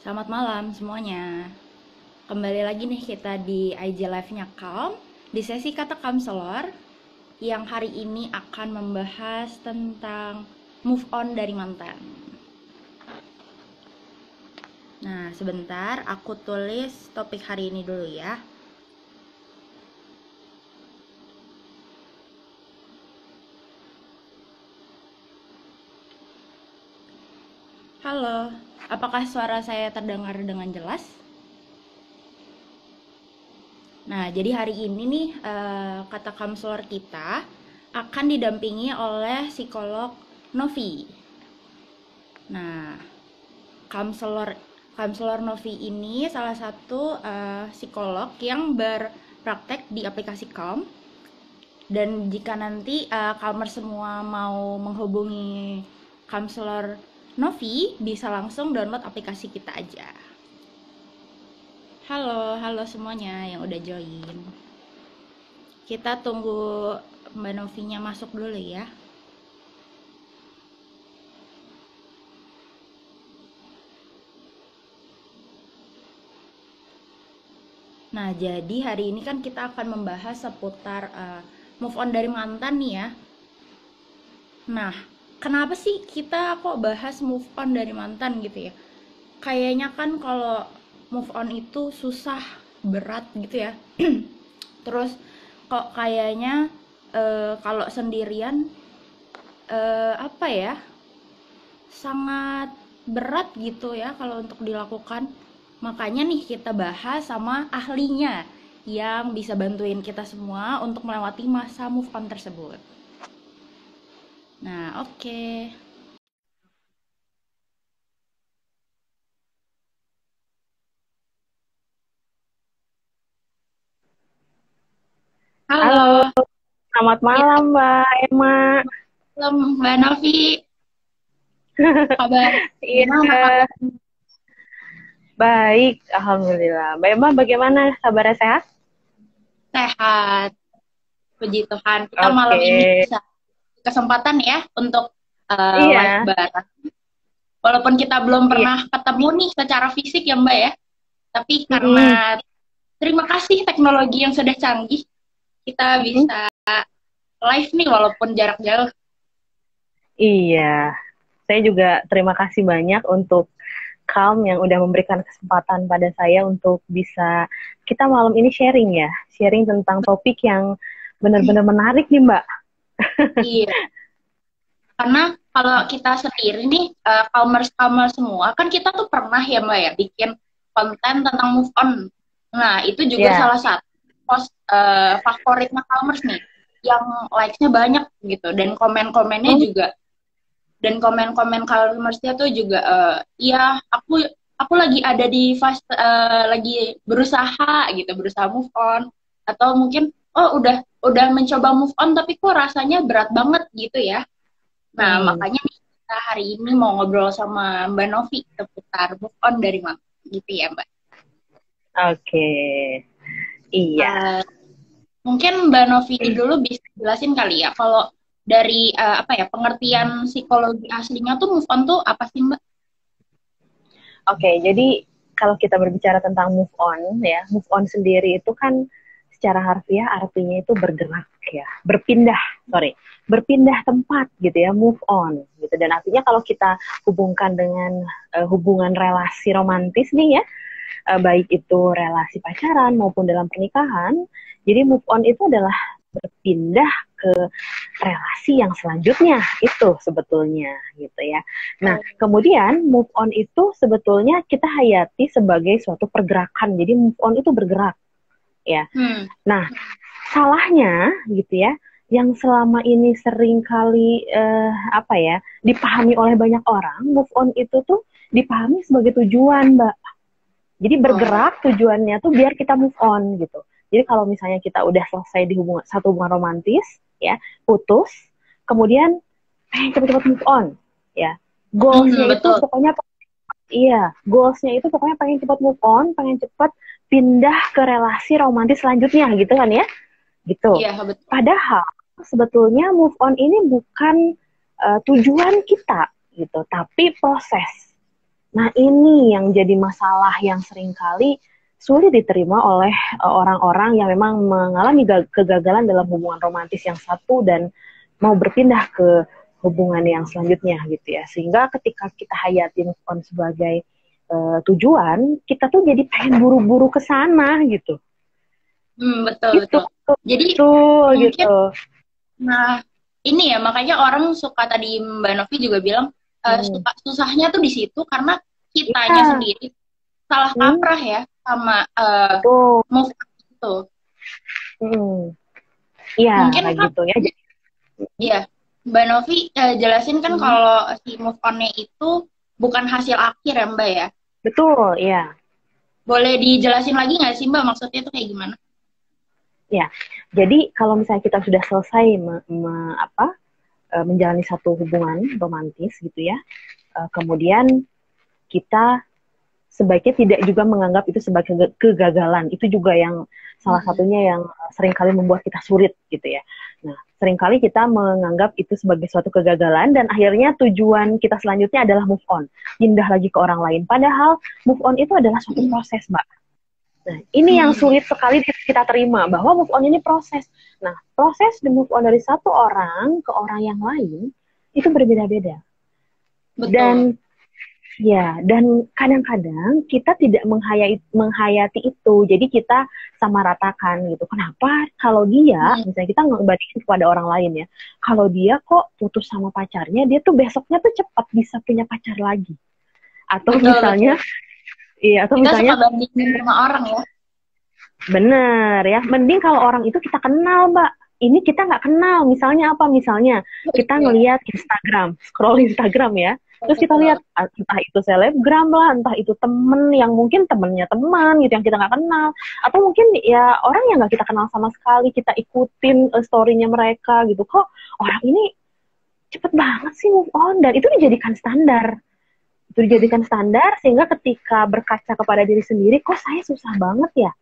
Selamat malam semuanya. Kembali lagi nih kita di IG Live-nya Calm di sesi kata counselor yang hari ini akan membahas tentang move on dari mantan. Nah, sebentar aku tulis topik hari ini dulu ya. Halo, apakah suara saya terdengar dengan jelas? Nah, jadi hari ini nih kata counselor kita akan didampingi oleh psikolog Novi. Nah, Counselor Counselor Novi ini salah satu psikolog yang berpraktek di aplikasi Calm. Dan jika nanti Calmer semua mau menghubungi Counselor Novi, bisa langsung download aplikasi kita aja. Halo semuanya yang udah join. Kita tunggu Mbak Novinya masuk dulu ya. Nah, jadi hari ini kan kita akan membahas seputar move on dari mantan nih ya. Nah, kenapa sih kita kok bahas move on dari mantan gitu ya? Kayaknya kan kalau move on itu susah, berat gitu ya. Terus kok kayaknya kalau sendirian apa ya? Sangat berat gitu ya kalau untuk dilakukan. Makanya nih kita bahas sama ahlinya yang bisa bantuin kita semua untuk melewati masa move on tersebut. Nah, oke. Halo, Halo, selamat ya, malam Mbak Emma. malam Mbak Novi. Kabar gimana Iya, kabar? baik, Alhamdulillah. Mbak Emma bagaimana? Kabarnya sehat? Sehat, puji Tuhan. Kita malam Oke, ini bisa kesempatan ya untuk live iya, bareng. Walaupun kita belum iya. pernah ketemu nih secara fisik ya Mbak ya, tapi Mm-mm, karena terima kasih teknologi yang sudah canggih, kita mm-mm. bisa live nih walaupun jarak jauh. Iya, saya juga terima kasih banyak untuk Calm yang udah memberikan kesempatan pada saya untuk bisa kita malam ini sharing ya, sharing tentang topik yang benar-benar menarik nih Mbak. Iya, karena kalau kita sendiri nih, commerce semua, kan kita tuh pernah ya Mbak ya, bikin konten tentang move on. Nah, itu juga Ya, salah satu post favoritnya commerce nih, yang likes-nya banyak gitu, dan komen-komennya mm, juga, dan komen-komen commerce-nya tuh juga, iya, aku lagi ada di fase, lagi berusaha gitu, berusaha move on, atau mungkin, oh udah mencoba move on, tapi kok rasanya berat banget gitu ya. Nah, mm. makanya nih kita hari ini mau ngobrol sama Mbak Novi seputar move on dari mana gitu ya, Mbak. Oke, iya. Eh, Mungkin Mbak Novi dulu bisa jelasin kali ya, kalau dari apa ya, pengertian psikologi aslinya tuh move on tuh apa sih, Mbak? Oke, jadi kalau kita berbicara tentang move on ya, move on sendiri itu kan secara harfiah artinya itu bergerak ya, berpindah tempat gitu ya, move on gitu. Dan artinya kalau kita hubungkan dengan hubungan relasi romantis nih ya, baik itu relasi pacaran maupun dalam pernikahan, jadi move on itu adalah berpindah ke relasi yang selanjutnya itu sebetulnya gitu ya. Nah, Oh, kemudian move on itu sebetulnya kita hayati sebagai suatu pergerakan. Jadi move on itu bergerak ya. hmm, Nah, salahnya gitu ya, yang selama ini sering kali apa ya, dipahami oleh banyak orang, move on itu tuh dipahami sebagai tujuan, Mbak. Jadi oh, bergerak tujuannya tuh biar kita move on gitu. Jadi kalau misalnya kita udah selesai di satu hubungan romantis, ya, putus, kemudian pengen cepet-cepet move on, ya. Goalsnya itu betul. pokoknya, iya, goalsnya itu pokoknya pengen cepet move on, pengen cepet pindah ke relasi romantis selanjutnya, gitu kan ya, gitu. Iya, betul. Padahal sebetulnya move on ini bukan tujuan kita, gitu, tapi proses. Nah, ini yang jadi masalah yang seringkali sulit diterima oleh orang-orang yang memang mengalami kegagalan dalam hubungan romantis yang satu dan mau berpindah ke hubungan yang selanjutnya gitu ya. Sehingga ketika kita hayati move on sebagai tujuan, kita tuh jadi pengen buru-buru ke sana gitu. Betul Gitu. betul. Jadi Tuh, mungkin, gitu. nah ini ya makanya orang suka, tadi Mbak Novi juga bilang Hmm. suka susahnya tuh di situ karena kitanya Iya. sendiri salah Hmm. kaprah ya sama Betul. move on itu. Hmm. Iya, Mungkin kayak kan, gitu ya. ya Mbak Novi jelasin kan Hmm. kalau si move on-nya itu bukan hasil akhir ya Mbak ya. Betul, ya. Boleh dijelasin lagi nggak sih Mbak maksudnya itu kayak gimana? Ya, jadi kalau misalnya kita sudah selesai menjalani satu hubungan romantis gitu ya, kemudian kita sebaiknya tidak juga menganggap itu sebagai kegagalan. Itu juga yang salah Hmm. satunya yang seringkali membuat kita sulit gitu ya. Nah, seringkali kita menganggap itu sebagai suatu kegagalan dan akhirnya tujuan kita selanjutnya adalah move on, pindah lagi ke orang lain. Padahal move on itu adalah suatu proses, Mbak. Nah, ini yang Hmm. sulit sekali kita terima, bahwa move on ini proses. Nah, proses the move on dari satu orang ke orang yang lain, itu berbeda-beda. Betul. Dan ya, dan kadang-kadang kita tidak menghayati itu. Jadi kita sama ratakan gitu. Kenapa kalau dia, Hmm. misalnya kita ngebandingin kepada orang lain ya, kalau dia kok putus sama pacarnya, dia tuh besoknya tuh cepat bisa punya pacar lagi. Atau Betul betul. misalnya, iya, atau Kita suka misalnya bandingin sama orang ya. bener ya, mending kalau orang itu kita kenal, Mbak. Ini kita nggak kenal. Misalnya apa? Misalnya kita Iya. ngelihat Instagram, scroll Instagram ya. Terus kita lihat Betul. entah itu selebgram lah, entah itu temen yang mungkin temennya teman gitu yang kita nggak kenal, atau mungkin ya orang yang nggak kita kenal sama sekali, kita ikutin story-nya mereka gitu. Kok orang ini cepet banget sih move on, dan itu dijadikan standar. Itu dijadikan standar sehingga ketika berkaca kepada diri sendiri, kok saya susah banget ya.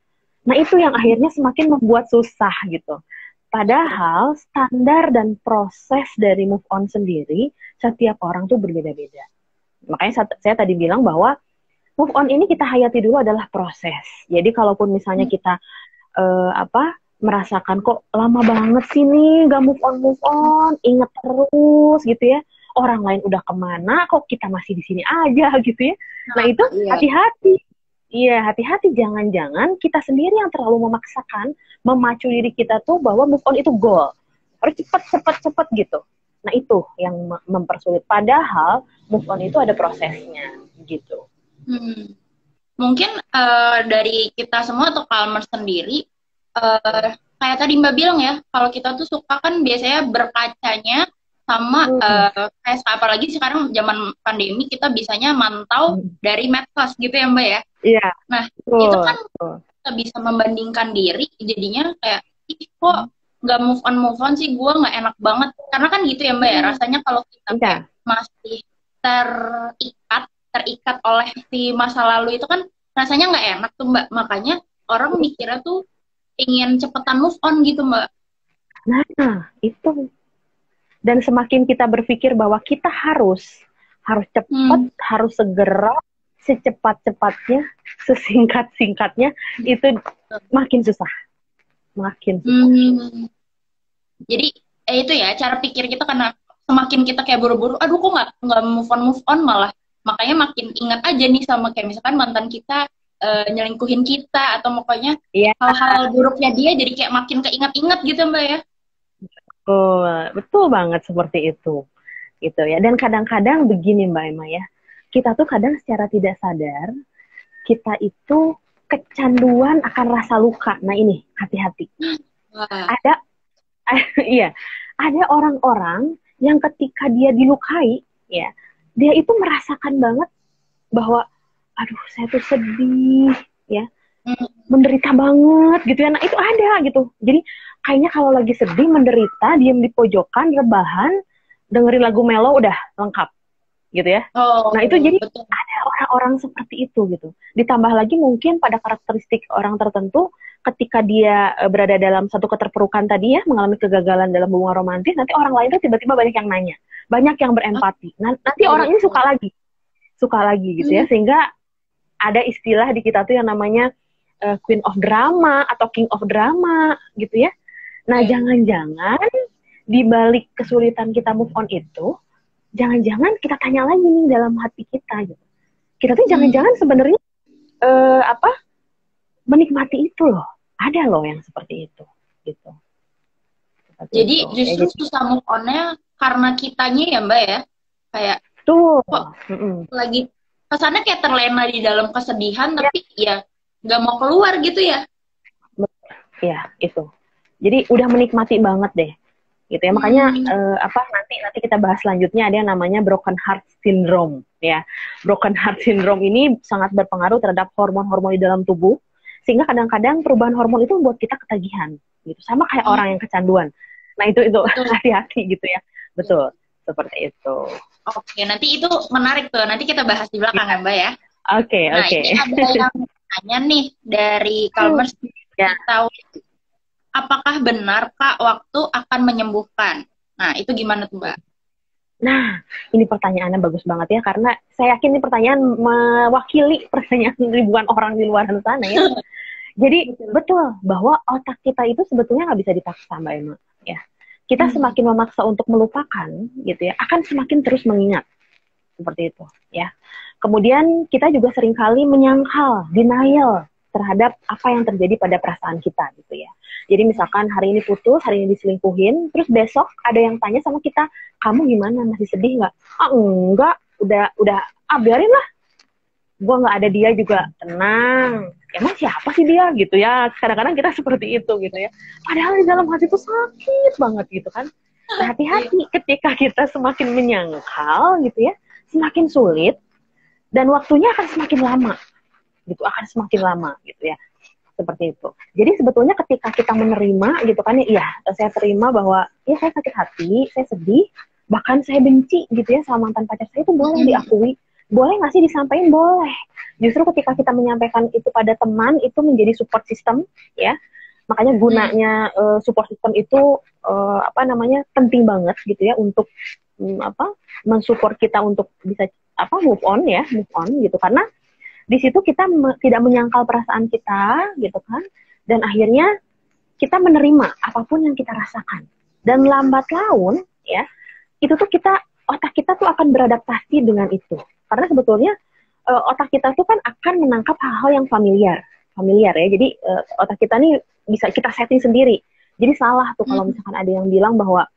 Nah, itu yang akhirnya semakin membuat susah gitu. Betul. Padahal standar dan proses dari move on sendiri setiap orang tuh berbeda-beda. Makanya saya tadi bilang bahwa move on ini kita hayati dulu adalah proses. Jadi kalaupun misalnya kita merasakan kok lama banget sih nih gak move on, inget terus gitu ya. Orang lain udah kemana, kok kita masih di sini aja gitu ya. Nah, itu Iya. hati-hati. Iya, hati-hati, jangan-jangan kita sendiri yang terlalu memaksakan, memacu diri kita tuh bahwa move on itu goal. Harus cepet-cepet gitu. Nah, itu yang mempersulit. Padahal move on itu ada prosesnya gitu. Hmm. Mungkin dari kita semua atau Kalmer sendiri, kayak tadi Mbak bilang ya, kalau kita tuh suka kan biasanya berkacanya sama Hmm. kayak apalagi sekarang zaman pandemi kita bisanya mantau Hmm. dari medsos gitu ya Mbak ya. Iya, Nah, itu betul. kan Betul. kita bisa membandingkan diri, jadinya kayak, ih kok nggak move on sih, gue nggak enak banget. Karena kan gitu ya Mbak ya, rasanya kalau kita kayak Iya. masih terikat oleh si masa lalu itu kan rasanya nggak enak tuh Mbak. Makanya orang mikirnya tuh ingin cepetan move on gitu Mbak. Nah, itu. Dan semakin kita berpikir bahwa kita harus cepat, Hmm. harus segera, secepat-cepatnya, sesingkat-singkatnya, itu makin susah, makin susah. Jadi itu ya cara pikir kita, karena semakin kita kayak buru-buru, aduh kok nggak move on malah. Makanya makin ingat aja nih sama kayak misalkan mantan kita nyelingkuhin kita atau pokoknya Iya, hal-hal buruknya dia, jadi kayak makin keinget-inget gitu Mbak ya. betul, betul banget seperti itu, gitu ya. Dan kadang-kadang begini Mbak Emma ya, kita tuh kadang secara tidak sadar kita itu kecanduan akan rasa luka. Nah ini hati-hati. Wah. Ada, iya, ada orang-orang yang ketika dia dilukai, ya, dia itu merasakan banget bahwa, aduh, saya tuh sedih, ya, Hmm. menderita banget, gitu ya. Nah, itu ada, gitu. Jadi, kayaknya kalau lagi sedih, menderita, diem di pojokan, rebahan, dengerin lagu melo, udah lengkap, gitu ya. Oh, Nah, itu jadi betul. ada orang-orang seperti itu, gitu. Ditambah lagi mungkin pada karakteristik orang tertentu, ketika dia berada dalam satu keterpurukan tadi ya, mengalami kegagalan dalam hubungan romantis, nanti orang lain tuh tiba-tiba banyak yang nanya, banyak yang berempati. Nanti Betul, orang ini betul. suka lagi. suka lagi gitu ya, sehingga ada istilah di kita tuh yang namanya Queen of Drama atau King of Drama gitu ya. Nah, jangan-jangan di balik kesulitan kita move on itu, jangan-jangan kita tanya lagi nih dalam hati kita gitu. Kita tuh jangan-jangan sebenarnya menikmati itu loh. Ada loh yang seperti itu gitu. Jadi justru susah move on-nya karena kitanya ya Mbak ya. Kayak tuh kok lagi kesannya kayak terlena di dalam kesedihan tapi ya nggak mau keluar gitu ya. Ya, itu. Jadi udah menikmati banget deh. Gitu ya. Makanya nanti kita bahas selanjutnya ada yang namanya broken heart syndrome ya. Broken heart syndrome ini sangat berpengaruh terhadap hormon-hormon di dalam tubuh, sehingga kadang-kadang perubahan hormon itu membuat kita ketagihan gitu. Sama kayak orang yang kecanduan. Nah, itu hati-hati gitu ya. Betul. Seperti itu. Oke, nanti itu menarik tuh. Nanti kita bahas di belakang ya, Mbak ya. Oke. Ini ada yang tanya nih dari Kalmers. Tahu apakah benar Kak waktu akan menyembuhkan? Nah, itu gimana tuh, Mbak? Nah, ini pertanyaannya bagus banget ya, karena saya yakin ini pertanyaan mewakili pertanyaan ribuan orang di luar sana ya. Jadi betul bahwa otak kita itu sebetulnya nggak bisa dipaksa, Mbak Emma. Ya, kita semakin memaksa untuk melupakan, gitu ya, akan semakin terus mengingat seperti itu, ya. Kemudian kita juga seringkali menyangkal, denial terhadap apa yang terjadi pada perasaan kita, gitu ya. Jadi misalkan hari ini putus, hari ini diselingkuhin, terus besok ada yang tanya sama kita, kamu gimana, masih sedih nggak? Ah enggak, udah, biarin lah. Gue nggak ada dia juga, tenang. Emang siapa sih dia gitu ya? Kadang-kadang kita seperti itu gitu ya. Padahal di dalam hati itu sakit banget gitu kan. Hati-hati ketika kita semakin menyangkal gitu ya, semakin sulit dan waktunya akan semakin lama. Gitu, akan semakin lama gitu ya. Seperti itu. Jadi sebetulnya ketika kita menerima gitu kan, ya saya terima bahwa ya saya sakit hati, saya sedih, bahkan saya benci gitu ya sama mantan pacar saya, itu boleh diakui. Boleh nggak sih disampaikan? Boleh. Justru ketika kita menyampaikan itu pada teman, itu menjadi support system, ya. Makanya gunanya support system itu penting banget gitu ya untuk mensupport kita untuk bisa move on gitu, karena di situ kita tidak menyangkal perasaan kita gitu kan, dan akhirnya kita menerima apapun yang kita rasakan, dan lambat laun ya itu tuh otak kita tuh akan beradaptasi dengan itu. Karena sebetulnya otak kita tuh kan akan menangkap hal-hal yang familiar ya. Jadi otak kita nih bisa kita setting sendiri. Jadi salah tuh kalau misalkan ada yang bilang bahwa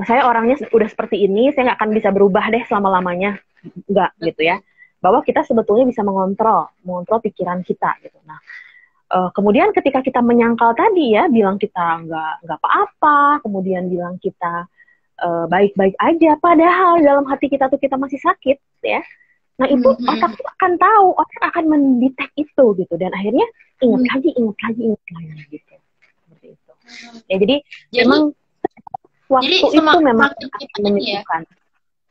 saya orangnya udah seperti ini, saya nggak akan bisa berubah deh selama-lamanya. Enggak gitu ya. Bahwa kita sebetulnya bisa mengontrol pikiran kita gitu. Nah, kemudian ketika kita menyangkal tadi ya, bilang kita nggak apa-apa, kemudian bilang kita baik-baik aja, padahal dalam hati kita tuh kita masih sakit ya. Nah itu otak tuh akan tahu, otak akan mendetek itu gitu, dan akhirnya ingat lagi gitu. Seperti itu. Ya jadi memang waktu itu memang menyembuhkan.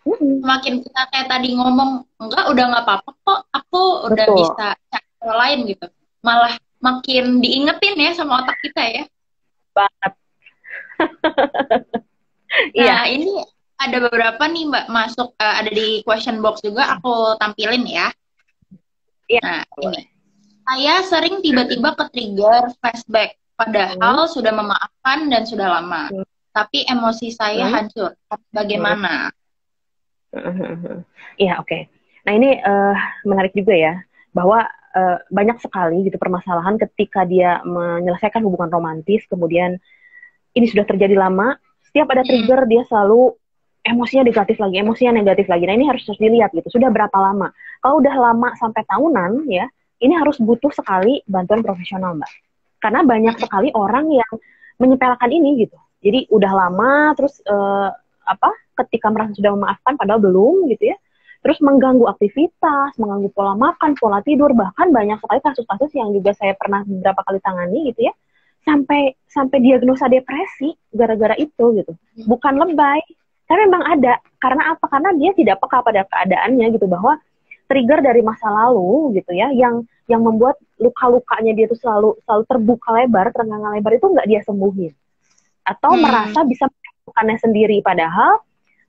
Semakin kita kayak tadi ngomong, enggak, udah nggak apa-apa kok, aku udah bisa cari hal lain gitu. Malah makin diingetin ya sama otak kita ya. Banget. Nah, ini ada beberapa nih Mbak masuk, ada di question box juga, aku tampilin ya. Nah, ini. Saya sering tiba-tiba ke-trigger flashback, padahal sudah memaafkan dan sudah lama. Tapi emosi saya hancur. Bagaimana? Iya, oke. Nah, ini menarik juga ya, bahwa banyak sekali gitu permasalahan ketika dia menyelesaikan hubungan romantis, kemudian ini sudah terjadi lama, setiap ada trigger dia selalu emosinya negatif lagi. Nah, ini harus dilihat gitu, sudah berapa lama. Kalau udah lama sampai tahunan ya, ini harus butuh sekali bantuan profesional, Mbak. Karena banyak sekali orang yang menyepelekan ini gitu. Jadi udah lama terus ketika merasa sudah memaafkan padahal belum gitu ya. Terus mengganggu aktivitas, mengganggu pola makan, pola tidur, bahkan banyak sekali kasus-kasus yang juga saya pernah beberapa kali tangani gitu ya. Sampai diagnosa depresi gara-gara itu gitu. Bukan lebay, tapi memang ada. Karena apa? Karena dia tidak peka pada keadaannya gitu, bahwa trigger dari masa lalu gitu ya, yang membuat luka-lukanya dia itu selalu terbuka lebar, terengah lebar, itu nggak dia sembuhin. Atau merasa bisa menyembuhkannya sendiri, padahal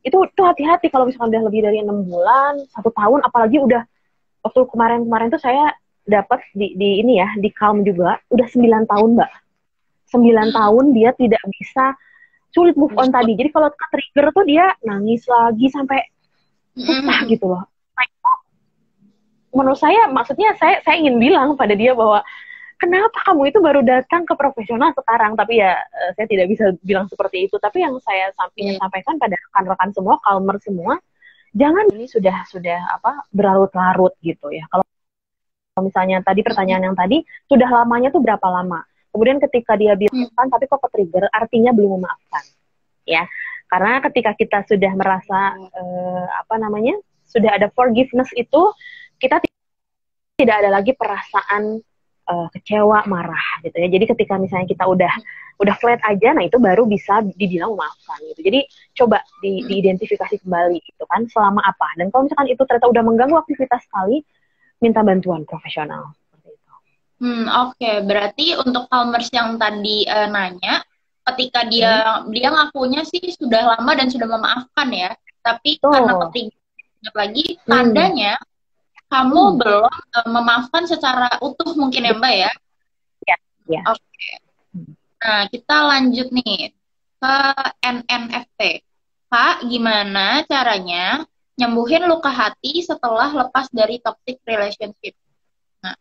itu hati-hati kalau misalkan udah lebih dari 6 bulan, 1 tahun, apalagi udah waktu kemarin tuh saya dapat di ini ya, di Calm juga udah 9 tahun Mbak. 9 tahun dia tidak bisa, sulit move on tadi. Jadi kalau ke-trigger tuh dia nangis lagi sampai susah gitu loh. Menurut saya, maksudnya saya ingin bilang pada dia bahwa kenapa kamu itu baru datang ke profesional sekarang? Tapi ya saya tidak bisa bilang seperti itu. Tapi yang saya sampaikan pada rekan-rekan semua, calmer semua, jangan ini sudah berlarut-larut gitu ya. Kalau misalnya tadi pertanyaan yang tadi, sudah lamanya tuh berapa lama? Kemudian ketika dia bilang tapi kok ke-trigger, artinya belum memaafkan, ya. Karena ketika kita sudah merasa sudah ada forgiveness itu, kita tidak ada lagi perasaan kecewa, marah gitu ya. Jadi ketika misalnya kita udah flat aja, nah itu baru bisa dibilang memaafkan gitu. Jadi coba diidentifikasi kembali gitu kan, selama apa. Dan kalau misalkan itu ternyata udah mengganggu aktivitas sekali, minta bantuan profesional. Oke. Berarti untuk calmers yang tadi nanya, ketika dia ngakunya sih sudah lama dan sudah memaafkan ya, tapi karena ketiga lagi tandanya kamu belum memaafkan secara utuh mungkin ya Mbak ya? Ya. Oke. Nah, kita lanjut nih ke NNFT. Kak, gimana caranya nyembuhin luka hati setelah lepas dari toxic relationship? Nah.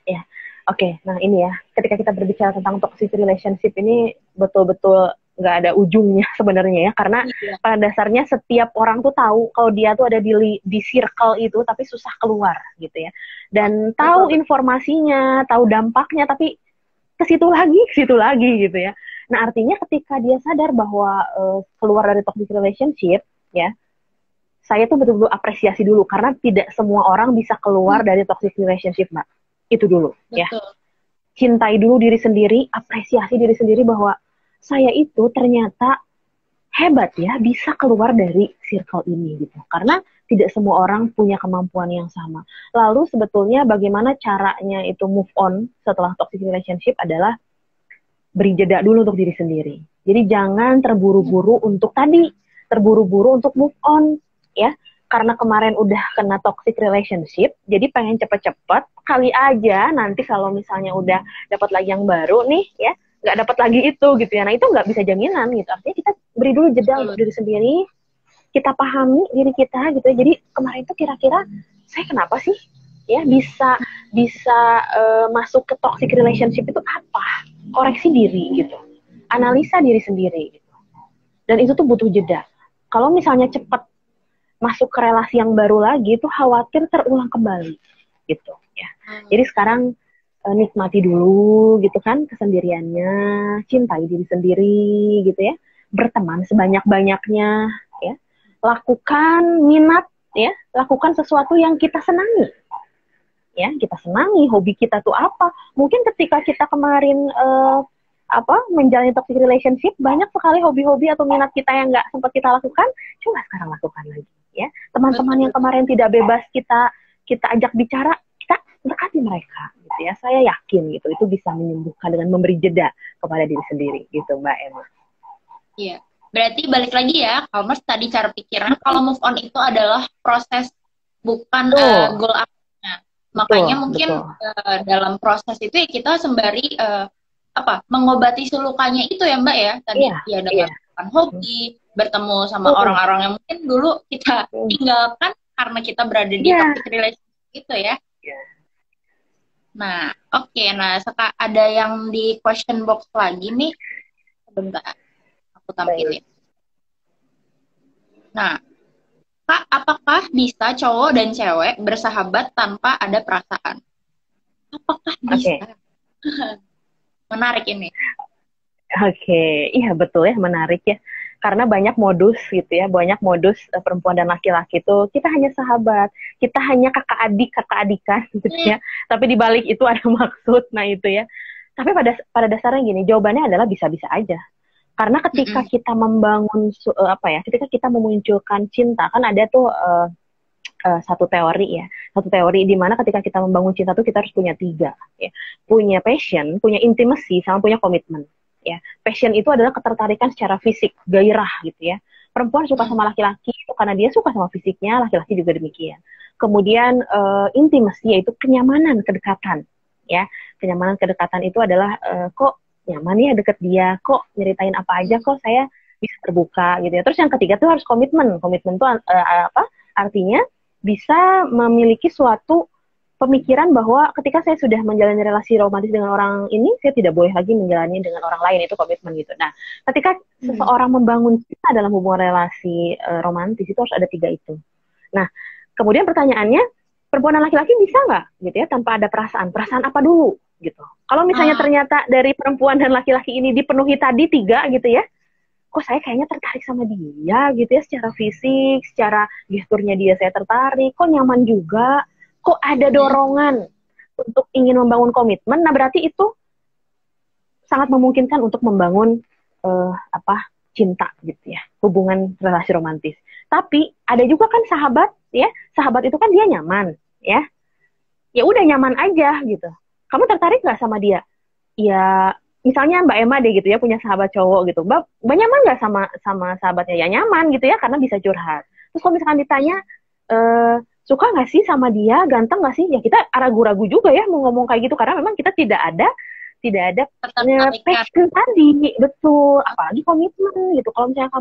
Ya, oke. Nah ini ya, ketika kita berbicara tentang toxic relationship ini betul-betul nggak ada ujungnya sebenarnya ya, karena pada dasarnya setiap orang tuh tahu kalau dia tuh ada di circle itu, tapi susah keluar gitu ya. Dan tahu informasinya, tahu dampaknya, tapi ke situ lagi gitu ya. Nah artinya ketika dia sadar bahwa keluar dari toxic relationship, ya, saya tuh betul-betul apresiasi dulu, karena tidak semua orang bisa keluar dari toxic relationship, Mbak. Itu dulu. Betul. Ya. Cintai dulu diri sendiri, apresiasi diri sendiri bahwa saya itu ternyata hebat ya, bisa keluar dari circle ini gitu. Karena tidak semua orang punya kemampuan yang sama. Lalu sebetulnya bagaimana caranya itu move on setelah toxic relationship adalah beri jeda dulu untuk diri sendiri. Jadi jangan terburu-buru untuk move on ya. Karena kemarin udah kena toxic relationship, jadi pengen cepet-cepet, kali aja nanti kalau misalnya udah dapat lagi yang baru nih, ya, nggak dapat lagi itu gitu ya. Nah itu nggak bisa jaminan gitu. Artinya kita beri dulu jeda untuk diri sendiri, kita pahami diri kita gitu ya. Jadi kemarin tuh kira-kira saya kenapa sih ya bisa masuk ke toxic relationship itu apa? Koreksi diri gitu, analisa diri sendiri gitu. Dan itu tuh butuh jeda. Kalau misalnya cepat masuk ke relasi yang baru lagi, itu khawatir terulang kembali, gitu ya. Jadi sekarang nikmati dulu, gitu kan, kesendiriannya, cintai diri sendiri, gitu ya. Berteman sebanyak-banyaknya, ya. Lakukan minat, ya. Lakukan sesuatu yang kita senangi, ya. Kita senangi, hobi kita tuh apa? Mungkin ketika kita kemarin menjalani toxic relationship, banyak sekali hobi-hobi atau minat kita yang nggak sempat kita lakukan, coba sekarang lakukan lagi. Ya, teman-teman yang kemarin tidak bebas kita ajak bicara, kita dekati mereka, gitu ya. Saya yakin gitu, itu bisa menyembuhkan dengan memberi jeda kepada diri sendiri, gitu Mbak Emma. Iya, berarti balik lagi ya, Calmers tadi cara pikirnya kalau move on itu adalah proses, bukan goal akhirnya. Makanya mungkin dalam proses itu ya kita sembari mengobati lukanya itu ya Mbak ya, tadi ya dengan hobi, bertemu sama orang-orang yang mungkin dulu kita tinggalkan karena kita berada di toxic relationship itu ya. Nah, oke. Nah, ada yang di question box lagi nih. Sebentar, aku tampilin. Nah, Kak, apakah bisa cowok dan cewek bersahabat tanpa ada perasaan? Apakah bisa? Menarik ini. Oke, iya betul ya, menarik ya. Karena banyak modus gitu ya, banyak modus perempuan dan laki-laki itu kita hanya sahabat, kita hanya kakak adikan gitu ya. Tapi di balik itu ada maksud, nah itu ya. Tapi pada dasarnya gini, jawabannya adalah bisa-bisa aja. Karena ketika kita membangun ketika kita memunculkan cinta, kan ada tuh satu teori di mana ketika kita membangun cinta tuh kita harus punya 3 ya. Punya passion, punya intimacy, sama punya komitmen. ya. Passion itu adalah ketertarikan secara fisik, gairah gitu ya. Perempuan suka sama laki-laki itu karena dia suka sama fisiknya, laki-laki juga demikian. Kemudian intimacy yaitu kenyamanan, kedekatan ya. Kenyamanan, kedekatan itu adalah kok nyaman ya deket dia, kok nyeritain apa aja, kok saya bisa terbuka gitu ya. Terus yang ketiga tuh harus komitmen. Komitmen tuh apa? Artinya bisa memiliki suatu pemikiran bahwa ketika saya sudah menjalani relasi romantis dengan orang ini, saya tidak boleh lagi menjalani dengan orang lain, itu komitmen gitu. Nah, ketika seseorang membangun cinta dalam hubungan relasi romantis, itu harus ada 3 itu. Nah, kemudian pertanyaannya, perempuan dan laki-laki bisa nggak gitu ya, tanpa ada perasaan? Perasaan apa dulu gitu. Kalau misalnya ternyata dari perempuan dan laki-laki ini dipenuhi tadi 3 gitu ya, kok saya kayaknya tertarik sama dia gitu ya, secara fisik, secara gesturnya dia saya tertarik, kok nyaman juga, kok ada dorongan untuk ingin membangun komitmen, nah berarti itu sangat memungkinkan untuk membangun cinta gitu ya, hubungan relasi romantis. Tapi ada juga kan sahabat ya, sahabat itu kan dia nyaman ya, ya udah nyaman aja gitu. Kamu tertarik nggak sama dia? Ya misalnya Mbak Emma deh gitu ya, punya sahabat cowok gitu, Mbak nyaman nggak sama sahabatnya? Ya nyaman gitu ya, karena bisa curhat. Terus kalau misalkan ditanya suka nggak sih sama dia, ganteng nggak sih? Ya kita ragu-ragu juga ya mau ngomong kayak gitu, karena memang kita tidak ada passion tadi, betul. Apalagi komitmen gitu. Kalau misalnya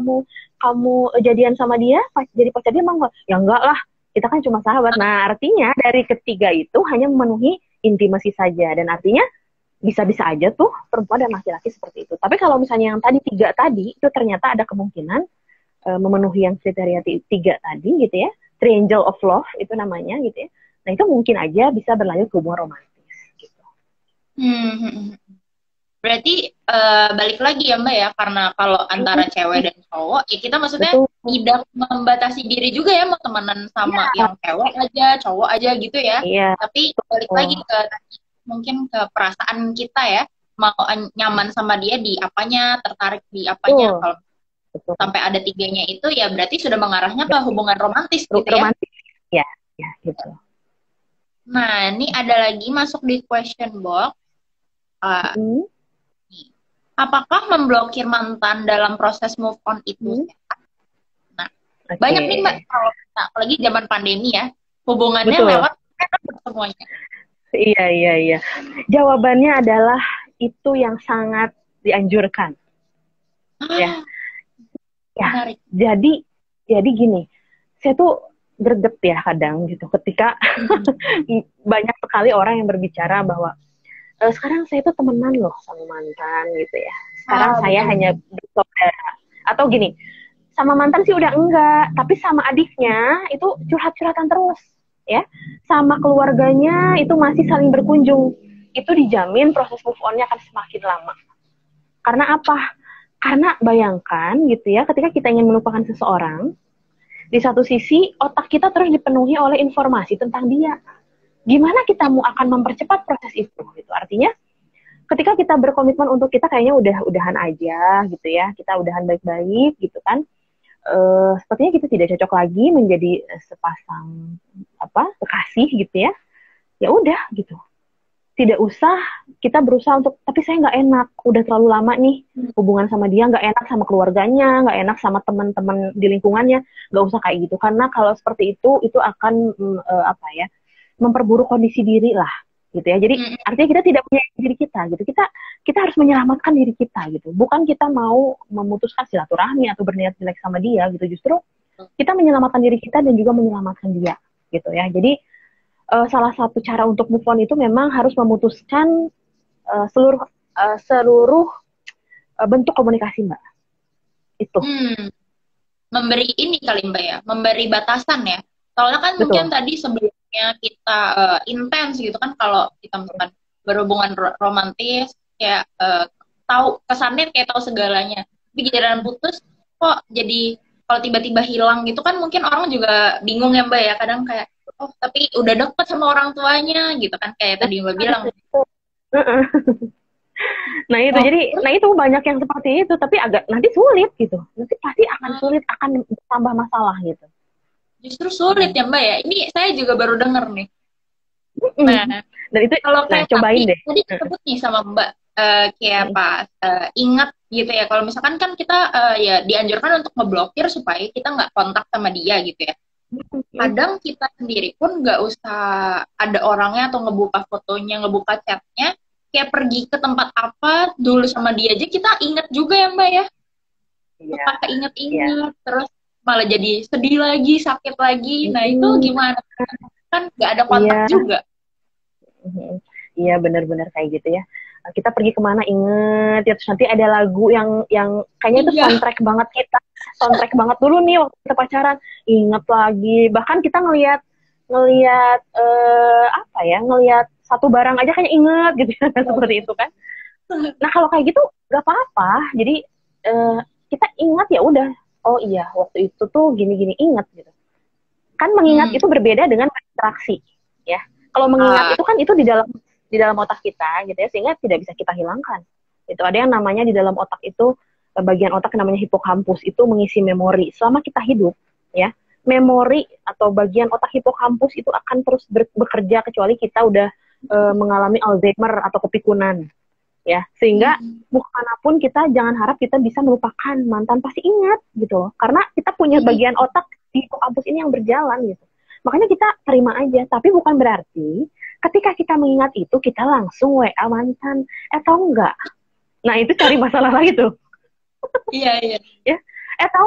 kamu jadian sama dia, jadi pacar dia, mau nggak? Ya enggak lah, kita kan cuma sahabat. Nah artinya dari ketiga itu hanya memenuhi intimasi saja, dan artinya bisa-bisa aja tuh perempuan dan laki-laki seperti itu. Tapi kalau misalnya yang tadi 3 tadi, itu ternyata ada kemungkinan memenuhi yang kriteria 3 tadi gitu ya, triangle of love itu namanya gitu ya. Nah itu mungkin aja bisa berlanjut ke hubungan romantis gitu. Berarti balik lagi ya Mbak ya, karena kalau antara cewek dan cowok ya kita maksudnya tidak membatasi diri juga ya, mau temenan sama yang cewek aja, cowok aja gitu ya. Tapi balik lagi ke mungkin ke perasaan kita ya, mau nyaman sama dia di apanya, tertarik di apanya. Kalau sampai ada 3-nya itu ya berarti sudah mengarahnya ke hubungan romantis gitu ya. Romantis ya gitu. Nah ini ada lagi masuk di question box. Apakah memblokir mantan dalam proses move on itu sehat? Nah, banyak nih Mbak, kalau apalagi zaman pandemi ya, hubungannya lewat semuanya. Iya. Jawabannya adalah itu yang sangat dianjurkan. Ya. Jadi gini, saya tuh greget ya kadang gitu ketika banyak sekali orang yang berbicara bahwa sekarang saya tuh temenan loh sama mantan gitu ya. Sekarang saya hanya bersaudara. Atau gini, sama mantan sih udah enggak, tapi sama adiknya itu curhat-curhatan terus ya. Sama keluarganya itu masih saling berkunjung. Itu dijamin proses move on-nya akan semakin lama. Karena apa? Karena bayangkan gitu ya, ketika kita ingin melupakan seseorang, di satu sisi otak kita terus dipenuhi oleh informasi tentang dia. Gimana kita mau akan mempercepat proses itu gitu. Artinya ketika kita berkomitmen untuk kita kayaknya udahan aja gitu ya, kita udahan baik-baik gitu kan, sepertinya kita tidak cocok lagi menjadi sepasang kekasih gitu ya, ya udah gitu, tidak usah kita berusaha untuk, tapi saya nggak enak, udah terlalu lama nih hubungan sama dia, nggak enak sama keluarganya, nggak enak sama teman-teman di lingkungannya, nggak usah kayak gitu, karena kalau seperti itu akan memperburuk kondisi diri lah gitu ya. Jadi artinya kita tidak punya diri kita gitu. Kita harus menyelamatkan diri kita gitu. Bukan kita mau memutuskan silaturahmi atau berniat jelek sama dia gitu. Justru kita menyelamatkan diri kita dan juga menyelamatkan dia gitu ya. Jadi salah satu cara untuk move on itu memang harus memutuskan seluruh bentuk komunikasi, Mbak. Itu. Memberi ini kali Mbak ya, memberi batasan ya. Soalnya kan mungkin tadi sebelumnya kita intens gitu kan, kalau kita misalkan berhubungan romantis kayak tahu kesannya kayak tahu segalanya. Tapi giliran putus kok jadi kalau tiba-tiba hilang gitu kan, mungkin orang juga bingung ya Mbak ya, kadang kayak oh tapi udah deket sama orang tuanya gitu kan, kayak tadi Mbak bilang. Nah itu nah itu banyak yang seperti itu, tapi agak nanti sulit gitu, nanti pasti akan sulit, akan tambah masalah gitu. Justru sulit ya Mbak ya, ini saya juga baru dengar nih. Nah, dan itu kalau kayak cobain deh. tadi disebut nih sama Mbak, kayak Mm, pas ingat gitu ya. Kalau misalkan kan kita ya dianjurkan untuk ngeblokir supaya kita nggak kontak sama dia gitu ya. mm, mm. Kadang kita sendiri pun nggak usah ada orangnya atau ngebuka fotonya, ngebuka chatnya, kayak pergi ke tempat apa dulu sama dia aja kita inget juga ya Mbak ya, Iya, suka iya. keinget-inget, terus malah jadi sedih lagi, sakit lagi. Nah itu Mm, gimana? Kan nggak ada kontak iya. juga. Mhm. Iya benar-benar kayak gitu ya. Kita pergi kemana inget ya, terus nanti ada lagu yang kayaknya itu Iya. soundtrack banget kita, soundtrack banget dulu nih waktu kita pacaran, inget lagi. Bahkan kita ngelihat ngelihat apa ya, ngelihat satu barang aja kayaknya inget gitu ya, seperti itu kan. Nah kalau kayak gitu nggak apa-apa. Jadi eh, kita ingat ya udah. Oh iya waktu itu tuh gini-gini inget gitu. Kan mengingat Hmm. itu berbeda dengan berinteraksi ya. Kalau mengingat Ah, itu kan itu di dalam otak kita gitu ya, sehingga tidak bisa kita hilangkan. Itu ada yang namanya di dalam otak itu, bagian otak yang namanya hipokampus itu mengisi memori selama kita hidup ya. Memori atau bagian otak hipokampus itu akan terus bekerja kecuali kita udah mengalami Alzheimer atau kepikunan ya, sehingga hmm. bukanapun kita jangan harap kita bisa melupakan mantan, pasti ingat gitu loh, karena kita punya Iya. bagian otak di kampus ini yang berjalan gitu. Makanya kita terima aja, tapi bukan berarti ketika kita mengingat itu kita langsung WA mantan atau enggak. Nah itu cari masalah lagi tuh Iya, iya. ya. Tahu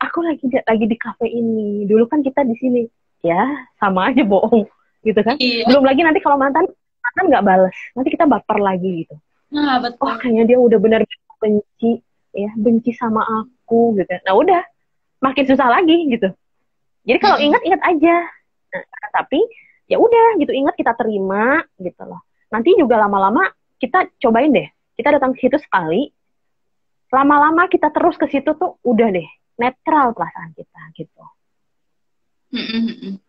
aku lagi di kafe ini, dulu kan kita di sini ya, sama aja bohong gitu kan. Iya. Belum lagi nanti kalau mantan mantan nggak bales, nanti kita baper lagi gitu. Nah, Oh betul. kayaknya dia udah benar-benar benci ya, benci sama aku gitu. Nah udah makin susah lagi gitu. Jadi kalau Mm-mm. ingat ingat aja. Nah, tapi ya udah gitu, ingat kita terima gitu loh. Nanti juga lama-lama kita cobain deh. Kita datang ke situ sekali, lama-lama kita terus ke situ tuh udah deh netral perasaan kita gitu. Mm-mm.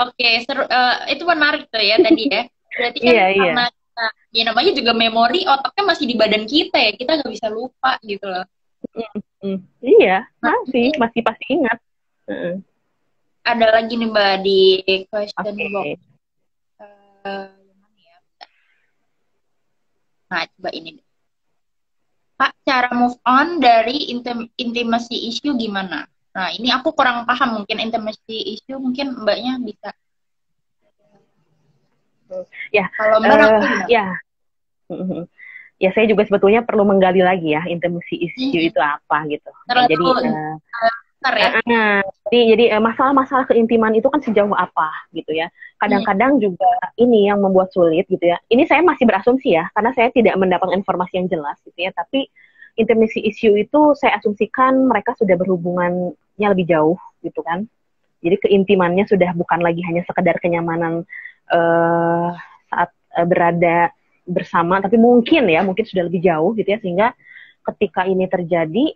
Oke, seru. Itu menarik tuh ya tadi ya. Berarti kan Iya iya. karena ya namanya juga memori otaknya masih di badan kita ya, kita nggak bisa lupa gitu loh. Mm, mm. Iya Nah, ini masih pasti ingat. Mm. ada lagi nih Mbak di question box. Oke. Yang mana ya? Nah, coba ini deh. Kak, cara move on dari intimacy issue gimana? Nah, ini aku kurang paham. Mungkin intimacy issue, mungkin Mbaknya bisa. Ya, Kalau Mbak ngerti nggak? ya. Mm-hmm. Ya saya juga sebetulnya perlu menggali lagi ya intimacy issue Hmm, itu apa gitu. Ya, jadi terlalu besar ya. masalah-masalah keintiman itu kan sejauh apa gitu ya. Hmm. Kadang-kadang juga ini yang membuat sulit gitu ya. Ini saya masih berasumsi ya, karena saya tidak mendapatkan informasi yang jelas gitu ya. Tapi intimacy issue itu saya asumsikan mereka sudah berhubungannya lebih jauh gitu kan. Jadi keintimannya sudah bukan lagi hanya sekedar kenyamanan uh, saat berada bersama, tapi mungkin sudah lebih jauh gitu ya, sehingga ketika ini terjadi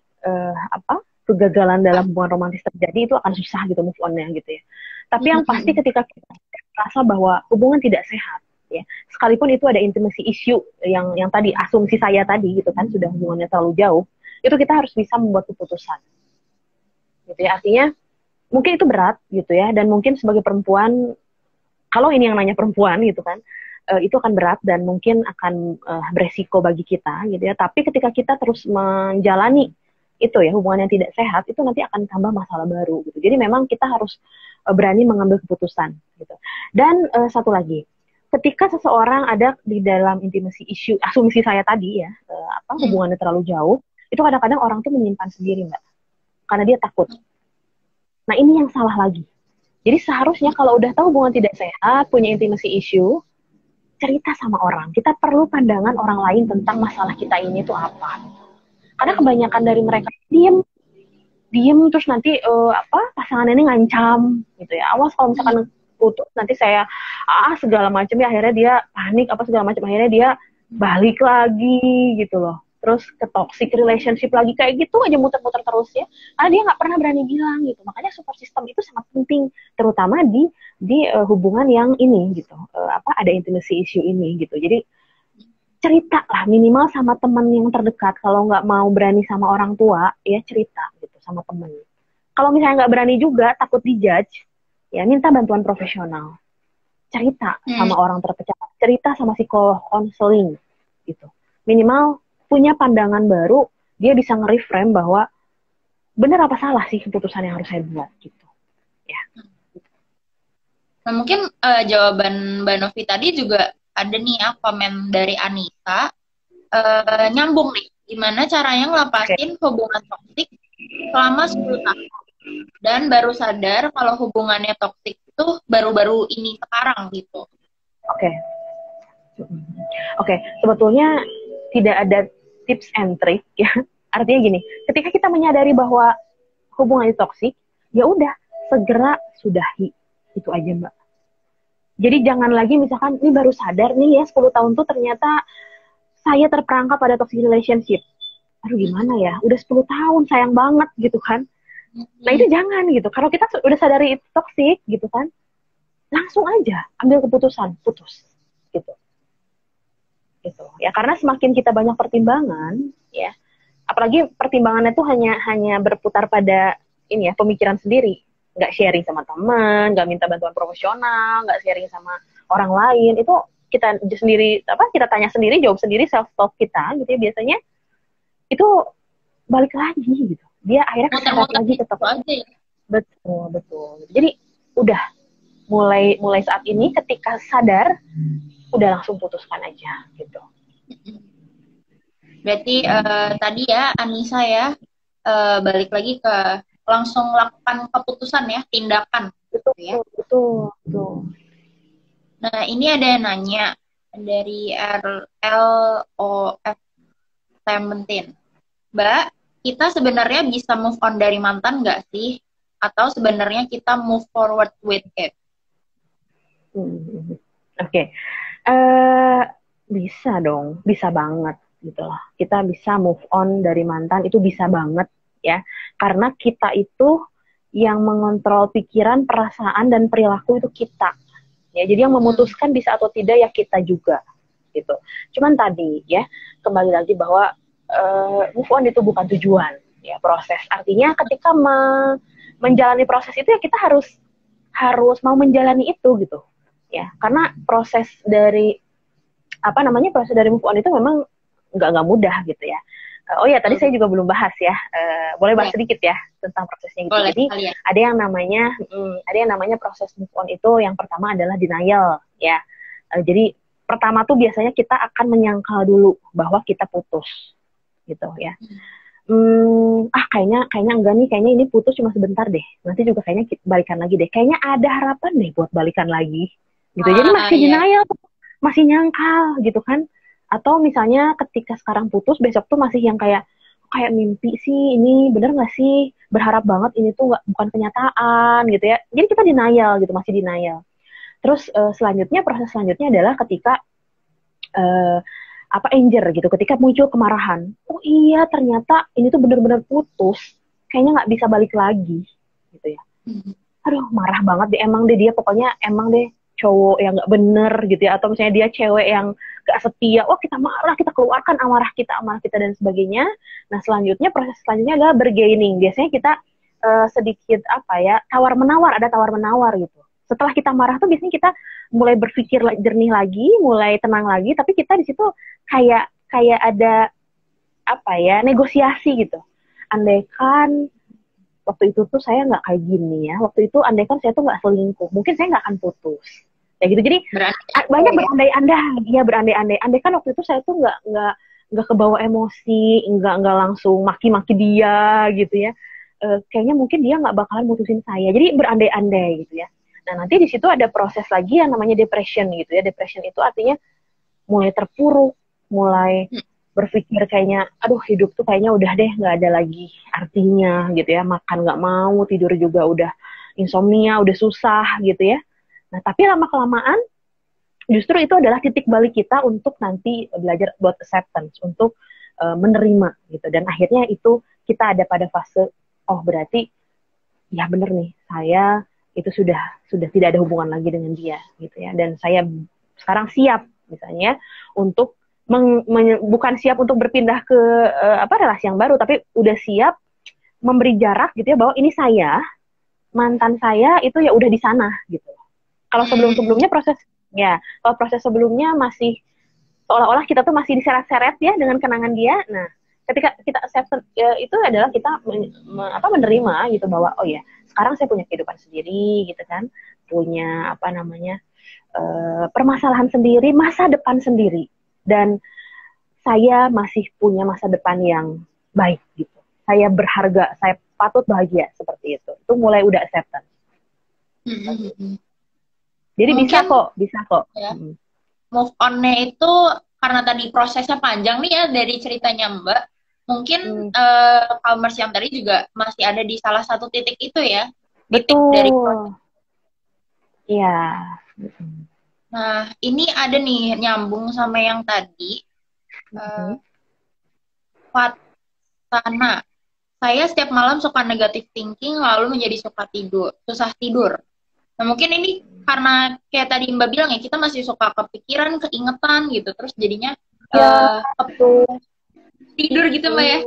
kegagalan dalam hubungan romantis terjadi itu akan susah gitu move on-nya gitu ya. Tapi yang pasti Hmm. ketika kita merasa bahwa hubungan tidak sehat ya, sekalipun itu ada intimacy issue yang tadi asumsi saya tadi gitu kan, sudah hubungannya terlalu jauh, itu kita harus bisa membuat keputusan gitu ya. Artinya mungkin itu berat gitu ya, dan mungkin sebagai perempuan, kalau ini yang nanya perempuan gitu kan, itu akan berat dan mungkin akan beresiko bagi kita gitu ya. Tapi ketika kita terus menjalani itu ya, hubungan yang tidak sehat, itu nanti akan tambah masalah baru gitu. Jadi memang kita harus berani mengambil keputusan gitu. Dan satu lagi, ketika seseorang ada di dalam intimacy issue, asumsi saya tadi ya, Hmm. hubungannya terlalu jauh, itu kadang-kadang orang tuh menyimpan sendiri Mbak, karena dia takut. Nah ini yang salah lagi. Jadi seharusnya kalau udah tahu hubungan tidak sehat, punya intimacy issue, cerita sama orang. Kita perlu pandangan orang lain tentang masalah kita ini tuh apa. Karena kebanyakan dari mereka diem, diem terus nanti pasangan ini ngancam gitu ya. Awas kalau misalkan putus nanti saya segala macam ya, akhirnya dia panik apa segala macam, akhirnya dia balik lagi gitu loh. Terus ke toxic relationship lagi, kayak gitu aja muter-muter terus ya. Karena dia nggak pernah berani bilang gitu. Makanya support system itu sangat penting, terutama di hubungan yang ini gitu. Ada intimacy issue ini gitu. Jadi cerita lah minimal sama teman yang terdekat. Kalau nggak mau berani sama orang tua, ya cerita gitu sama temen. Kalau misalnya nggak berani juga, takut dijudge, ya minta bantuan profesional. Cerita Hmm. sama orang terpercaya, cerita sama psikolog konseling gitu. minimal punya pandangan baru, dia bisa nge-reframe bahwa benar apa salah sih keputusan yang harus saya buat gitu ya. Nah, mungkin jawaban Mbak Novi tadi juga ada nih ya komen dari Anissa. Nyambung nih, gimana caranya ngelepasin hubungan toksik selama 10 tahun dan baru sadar kalau hubungannya toksik itu baru-baru ini sekarang gitu. Oke. Oke, sebetulnya tidak ada tips and trick ya. Artinya gini, ketika kita menyadari bahwa hubungan itu toksik, ya udah segera sudahi. Itu aja, Mbak. Jadi jangan lagi misalkan ini baru sadar nih ya 10 tahun tuh ternyata saya terperangkap pada toxic relationship. Aduh gimana ya, udah 10 tahun sayang banget gitu kan. Nah itu jangan gitu. Kalau kita udah sadari itu toksik gitu kan, langsung aja ambil keputusan, putus gitu. Gitu. Ya karena semakin kita banyak pertimbangan, ya, apalagi pertimbangannya tuh hanya berputar pada ini ya pemikiran sendiri, nggak sharing sama teman, nggak minta bantuan profesional, nggak sharing sama orang lain, itu kita sendiri kita tanya sendiri, jawab sendiri, self talk kita gitu ya, biasanya itu balik lagi gitu, dia akhirnya keseret lagi ke topik. Ya? Betul. Jadi udah mulai saat ini ketika sadar udah langsung putuskan aja gitu. Berarti tadi ya Anissa ya balik lagi ke langsung lakukan keputusan ya, tindakan. Betul, gitu ya. Betul. Nah ini ada yang nanya dari RLOF 17. Mbak, kita sebenarnya bisa move on dari mantan nggak sih? Atau sebenarnya kita move forward with it? Oke. Bisa dong, bisa banget gitu loh. Kita bisa move on dari mantan, itu bisa banget ya. Karena kita itu yang mengontrol pikiran, perasaan, dan perilaku itu kita. Ya, jadi yang memutuskan bisa atau tidak ya kita juga gitu. Cuman tadi ya, kembali lagi bahwa move on itu bukan tujuan, ya proses. Artinya ketika menjalani proses itu ya kita harus mau menjalani itu gitu. Ya, karena proses dari proses dari move on itu memang nggak mudah gitu ya. Oh ya, tadi saya juga belum bahas ya. Boleh bahas sedikit ya tentang prosesnya gitu. Boleh, jadi ada yang namanya proses move on itu, yang pertama adalah denial ya. Jadi pertama tuh biasanya kita akan menyangkal dulu bahwa kita putus gitu ya. Kayaknya enggak nih, kayaknya ini putus cuma sebentar deh. Nanti juga kayaknya kita balikan lagi deh. Kayaknya ada harapan deh buat balikan lagi. Gitu. Jadi masih denial, masih nyangkal gitu kan. Atau misalnya ketika sekarang putus, besok tuh masih yang kayak mimpi sih, ini bener nggak sih? Berharap banget ini tuh bukan kenyataan gitu ya. Jadi kita denial gitu, masih denial. Terus proses selanjutnya adalah ketika anger gitu, ketika muncul kemarahan. Oh iya, ternyata ini tuh bener-bener putus, kayaknya nggak bisa balik lagi gitu ya. Aduh, marah banget deh, emang deh dia pokoknya emang deh cowok yang nggak bener gitu ya, atau misalnya dia cewek yang nggak setia, wah kita marah, kita keluarkan amarah kita dan sebagainya. Nah selanjutnya, proses selanjutnya adalah bargaining. Biasanya kita sedikit tawar menawar, ada tawar menawar gitu. Setelah kita marah tuh biasanya kita mulai berpikir jernih lagi, mulai tenang lagi, tapi kita di situ kayak ada negosiasi gitu. Andaikan waktu itu tuh saya nggak kayak gini ya, waktu itu andaikan saya tuh nggak selingkuh, mungkin saya nggak akan putus. Ya gitu. Jadi banyak berandai-andai. Andaikan waktu itu saya tuh nggak kebawa emosi, nggak langsung maki-maki dia gitu ya. Kayaknya mungkin dia nggak bakalan mutusin saya. Jadi berandai-andai gitu ya. Nah nanti di situ ada proses lagi yang namanya depression gitu ya. Depression itu artinya mulai terpuruk, mulai berpikir kayaknya, aduh hidup tuh kayaknya udah deh nggak ada lagi artinya gitu ya. Makan nggak mau, tidur juga udah insomnia, udah susah gitu ya. Nah tapi lama-kelamaan justru itu adalah titik balik kita untuk nanti belajar buat acceptance, untuk menerima gitu. Dan akhirnya itu kita ada pada fase, oh berarti ya bener nih, saya itu sudah tidak ada hubungan lagi dengan dia gitu ya. Dan saya sekarang siap misalnya untuk bukan siap untuk berpindah ke relasi yang baru, tapi udah siap memberi jarak gitu ya, bahwa ini saya, mantan saya itu ya udah di sana gitu. Kalau sebelum-sebelumnya kalau proses sebelumnya masih seolah-olah kita tuh masih diseret-seret ya dengan kenangan dia. Nah, ketika kita accept itu adalah kita menerima gitu bahwa oh ya, sekarang saya punya kehidupan sendiri gitu kan, punya apa namanya permasalahan sendiri, masa depan sendiri, dan saya masih punya masa depan yang baik gitu. Saya berharga, saya patut bahagia seperti itu. Itu mulai udah acceptance. Jadi Mungkin bisa kok. ya, move on-nya itu karena tadi prosesnya panjang nih ya dari ceritanya Mbak. Mungkin Calmers yang tadi juga masih ada di salah satu titik itu ya. Titik dari proses. Iya. Nah, ini ada nih nyambung sama yang tadi. Fatana. Saya setiap malam suka negative thinking lalu menjadi susah tidur. Nah, mungkin ini karena kayak tadi Mbak bilang ya, kita masih suka kepikiran, keingetan gitu. Terus jadinya tidur gitu Mbak ya.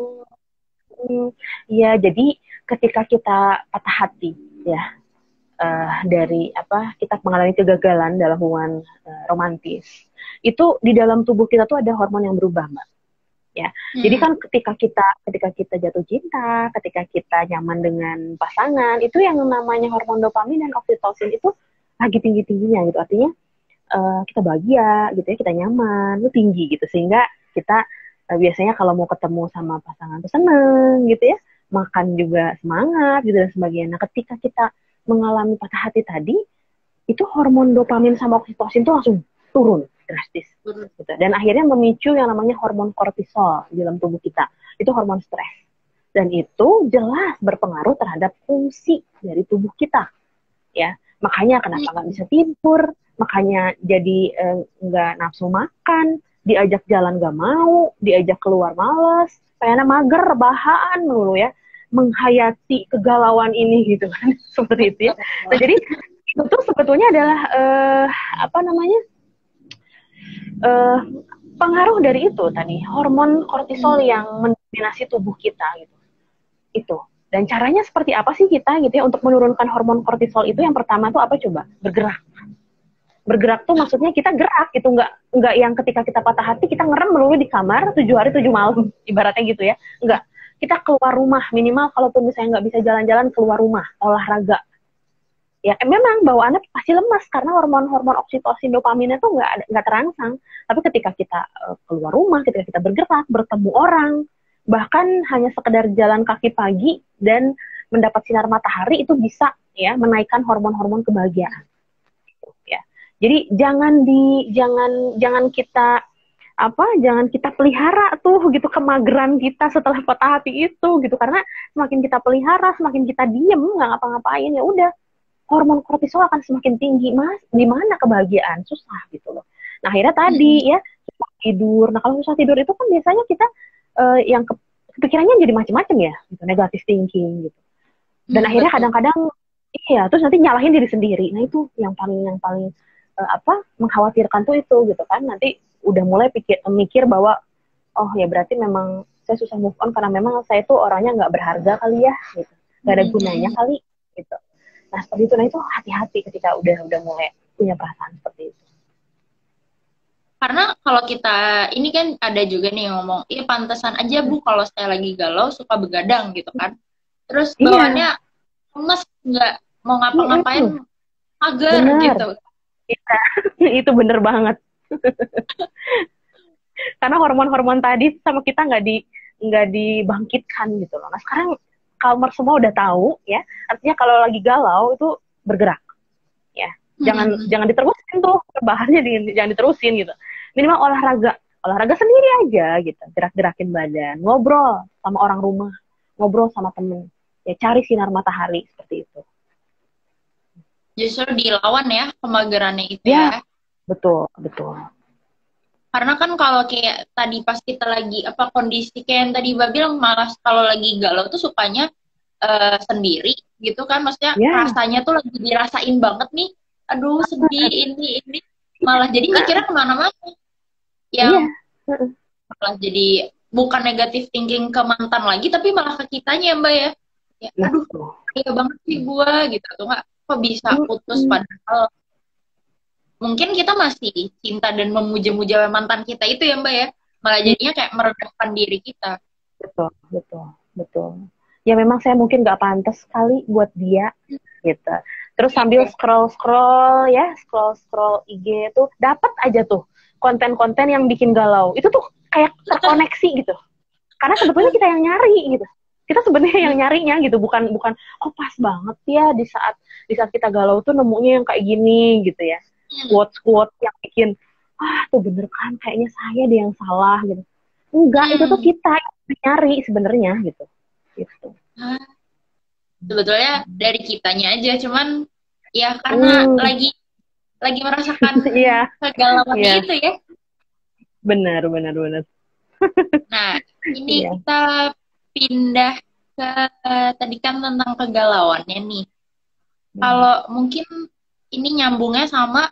Iya, jadi ketika kita patah hati ya, dari kita mengalami kegagalan dalam hubungan romantis, itu di dalam tubuh kita tuh ada hormon yang berubah, Mbak. Ya, jadi kan ketika kita jatuh cinta, ketika kita nyaman dengan pasangan, itu yang namanya hormon dopamin dan oksitosin itu lagi tinggi-tingginya gitu. Artinya kita bahagia gitu ya, kita nyaman, itu tinggi gitu, sehingga kita biasanya kalau mau ketemu sama pasangan tuh seneng gitu ya, makan juga semangat gitu dan sebagainya. Nah, ketika kita mengalami patah hati tadi, itu hormon dopamin sama oksitosin itu langsung turun drastis gitu. Dan akhirnya memicu yang namanya hormon kortisol di dalam tubuh kita. Itu hormon stres. Dan itu jelas berpengaruh terhadap fungsi dari tubuh kita. Ya, makanya kenapa nggak bisa tidur, makanya jadi nggak nafsu makan, diajak jalan nggak mau, diajak keluar males, kayaknya mager, bahan dulu ya, menghayati kegalauan ini gitu kan, seperti itu ya. Nah, jadi itu sebetulnya adalah pengaruh dari itu tadi, hormon kortisol yang mendominasi tubuh kita gitu. Itu. Dan caranya seperti apa sih kita gitu ya untuk menurunkan hormon kortisol itu? Yang pertama tuh apa coba? Bergerak. Bergerak tuh maksudnya kita gerak gitu, nggak yang ketika kita patah hati kita ngerem melulu di kamar 7 hari 7 malam, ibaratnya gitu ya. Nggak. Kita keluar rumah, minimal kalaupun misalnya nggak bisa jalan-jalan, keluar rumah, olahraga. Ya memang bawaannya pasti lemas karena hormon-hormon oksitosin dopaminnya tuh nggak terangsang. Tapi ketika kita keluar rumah, ketika kita bergerak, bertemu orang, bahkan hanya sekedar jalan kaki pagi dan mendapat sinar matahari, itu bisa ya menaikkan hormon-hormon kebahagiaan. Ya. Jadi jangan kita pelihara tuh gitu kemageran kita setelah patah hati itu gitu, karena semakin kita pelihara, semakin kita diem nggak ngapa-ngapain, ya udah hormon kortisol akan semakin tinggi. Mas, di mana kebahagiaan? Susah gitu loh. Nah, akhirnya tadi ya susah tidur. Nah, kalau susah tidur itu kan biasanya kita yang kepikirannya jadi macam-macam ya, gitu, negatif thinking gitu. Dan akhirnya kadang-kadang terus nanti nyalahin diri sendiri. Nah, itu yang paling mengkhawatirkan tuh itu gitu kan. Nanti udah mulai mikir bahwa oh ya berarti memang saya susah move on karena memang saya tuh orangnya nggak berharga kali ya gitu. Nggak ada gunanya kali gitu. Nah, seperti itu. Nah, itu hati-hati ketika udah mulai punya perasaan seperti itu. Karena kalau kita, ini kan ada juga nih yang ngomong, iya pantesan aja Bu kalau saya lagi galau suka begadang gitu kan. Terus bawaannya lemes, nggak mau ngapa-ngapain, mager gitu. Iya, itu bener banget. Karena hormon-hormon tadi sama kita nggak dibangkitkan gitu loh. Nah, sekarang Calmer semua udah tahu ya, artinya kalau lagi galau itu bergerak ya, jangan diterusin tuh bahannya, jangan diterusin gitu, minimal olahraga sendiri aja gitu, gerak-gerakin badan, ngobrol sama orang rumah, ngobrol sama temen ya, cari sinar matahari seperti itu. Justru dilawan ya kemagerannya itu ya. Betul. Karena kan kalau kayak tadi pas kita lagi kondisi kayak yang tadi Mbak bilang, malah kalau lagi galau tuh sukanya sendiri gitu kan, maksudnya rasanya tuh lagi dirasain banget nih, aduh sedih ini malah jadi mikirnya kemana-mana yang malah jadi bukan negatif thinking ke mantan lagi, tapi malah ke kitanya Mbak ya, aduh kaya banget sih gue gitu, atau nggak kok bisa putus padahal mungkin kita masih cinta dan memuja-muja mantan kita itu ya Mbak ya, malah jadinya kayak merendahkan diri kita. Betul, betul, betul. Ya memang saya mungkin nggak pantas sekali buat dia, gitu. Terus sambil scroll-scroll ya, scroll-scroll IG tuh dapat aja tuh konten-konten yang bikin galau. Itu tuh kayak terkoneksi gitu. Karena sebetulnya kita yang nyari gitu. Kita sebenarnya yang nyarinya gitu, bukan bukan oh pas banget ya di saat kita galau tuh nemunya yang kayak gini gitu ya. Quotes-quotes yang bikin tuh bener kan kayaknya saya deh yang salah gitu. Enggak, itu tuh kita yang nyari sebenarnya gitu. Gitu. Sebetulnya dari kitanya aja, cuman ya karena lagi merasakan Iya. kegalauan itu ya. Benar, benar, benar. Nah, ini kita pindah ke tadi kan tentang kegalauannya nih. Kalau mungkin ini nyambungnya sama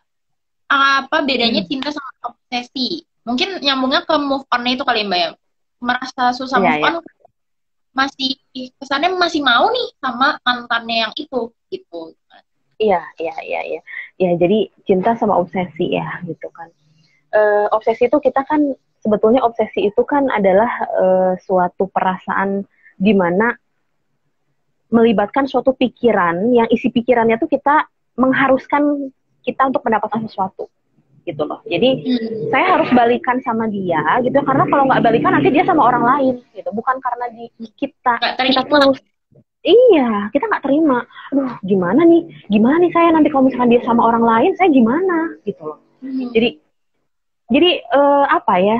apa bedanya cinta sama obsesi. Mungkin nyambungnya ke move on itu kali Mbak ya. Merasa susah move on, masih kesannya masih mau nih sama mantannya yang itu gitu. Iya. Ya, jadi cinta sama obsesi ya gitu kan. Obsesi itu kita kan sebetulnya obsesi itu kan adalah suatu perasaan di mana melibatkan suatu pikiran yang isi pikirannya tuh kita mengharuskan kita untuk mendapatkan sesuatu gitu loh. Jadi saya harus balikan sama dia gitu karena kalau nggak balikan nanti dia sama orang lain gitu. Bukan karena kita tulus. Iya, kita nggak terima. Aduh, gimana nih saya nanti kalau misalkan dia sama orang lain, saya gimana gitu loh. Jadi apa ya?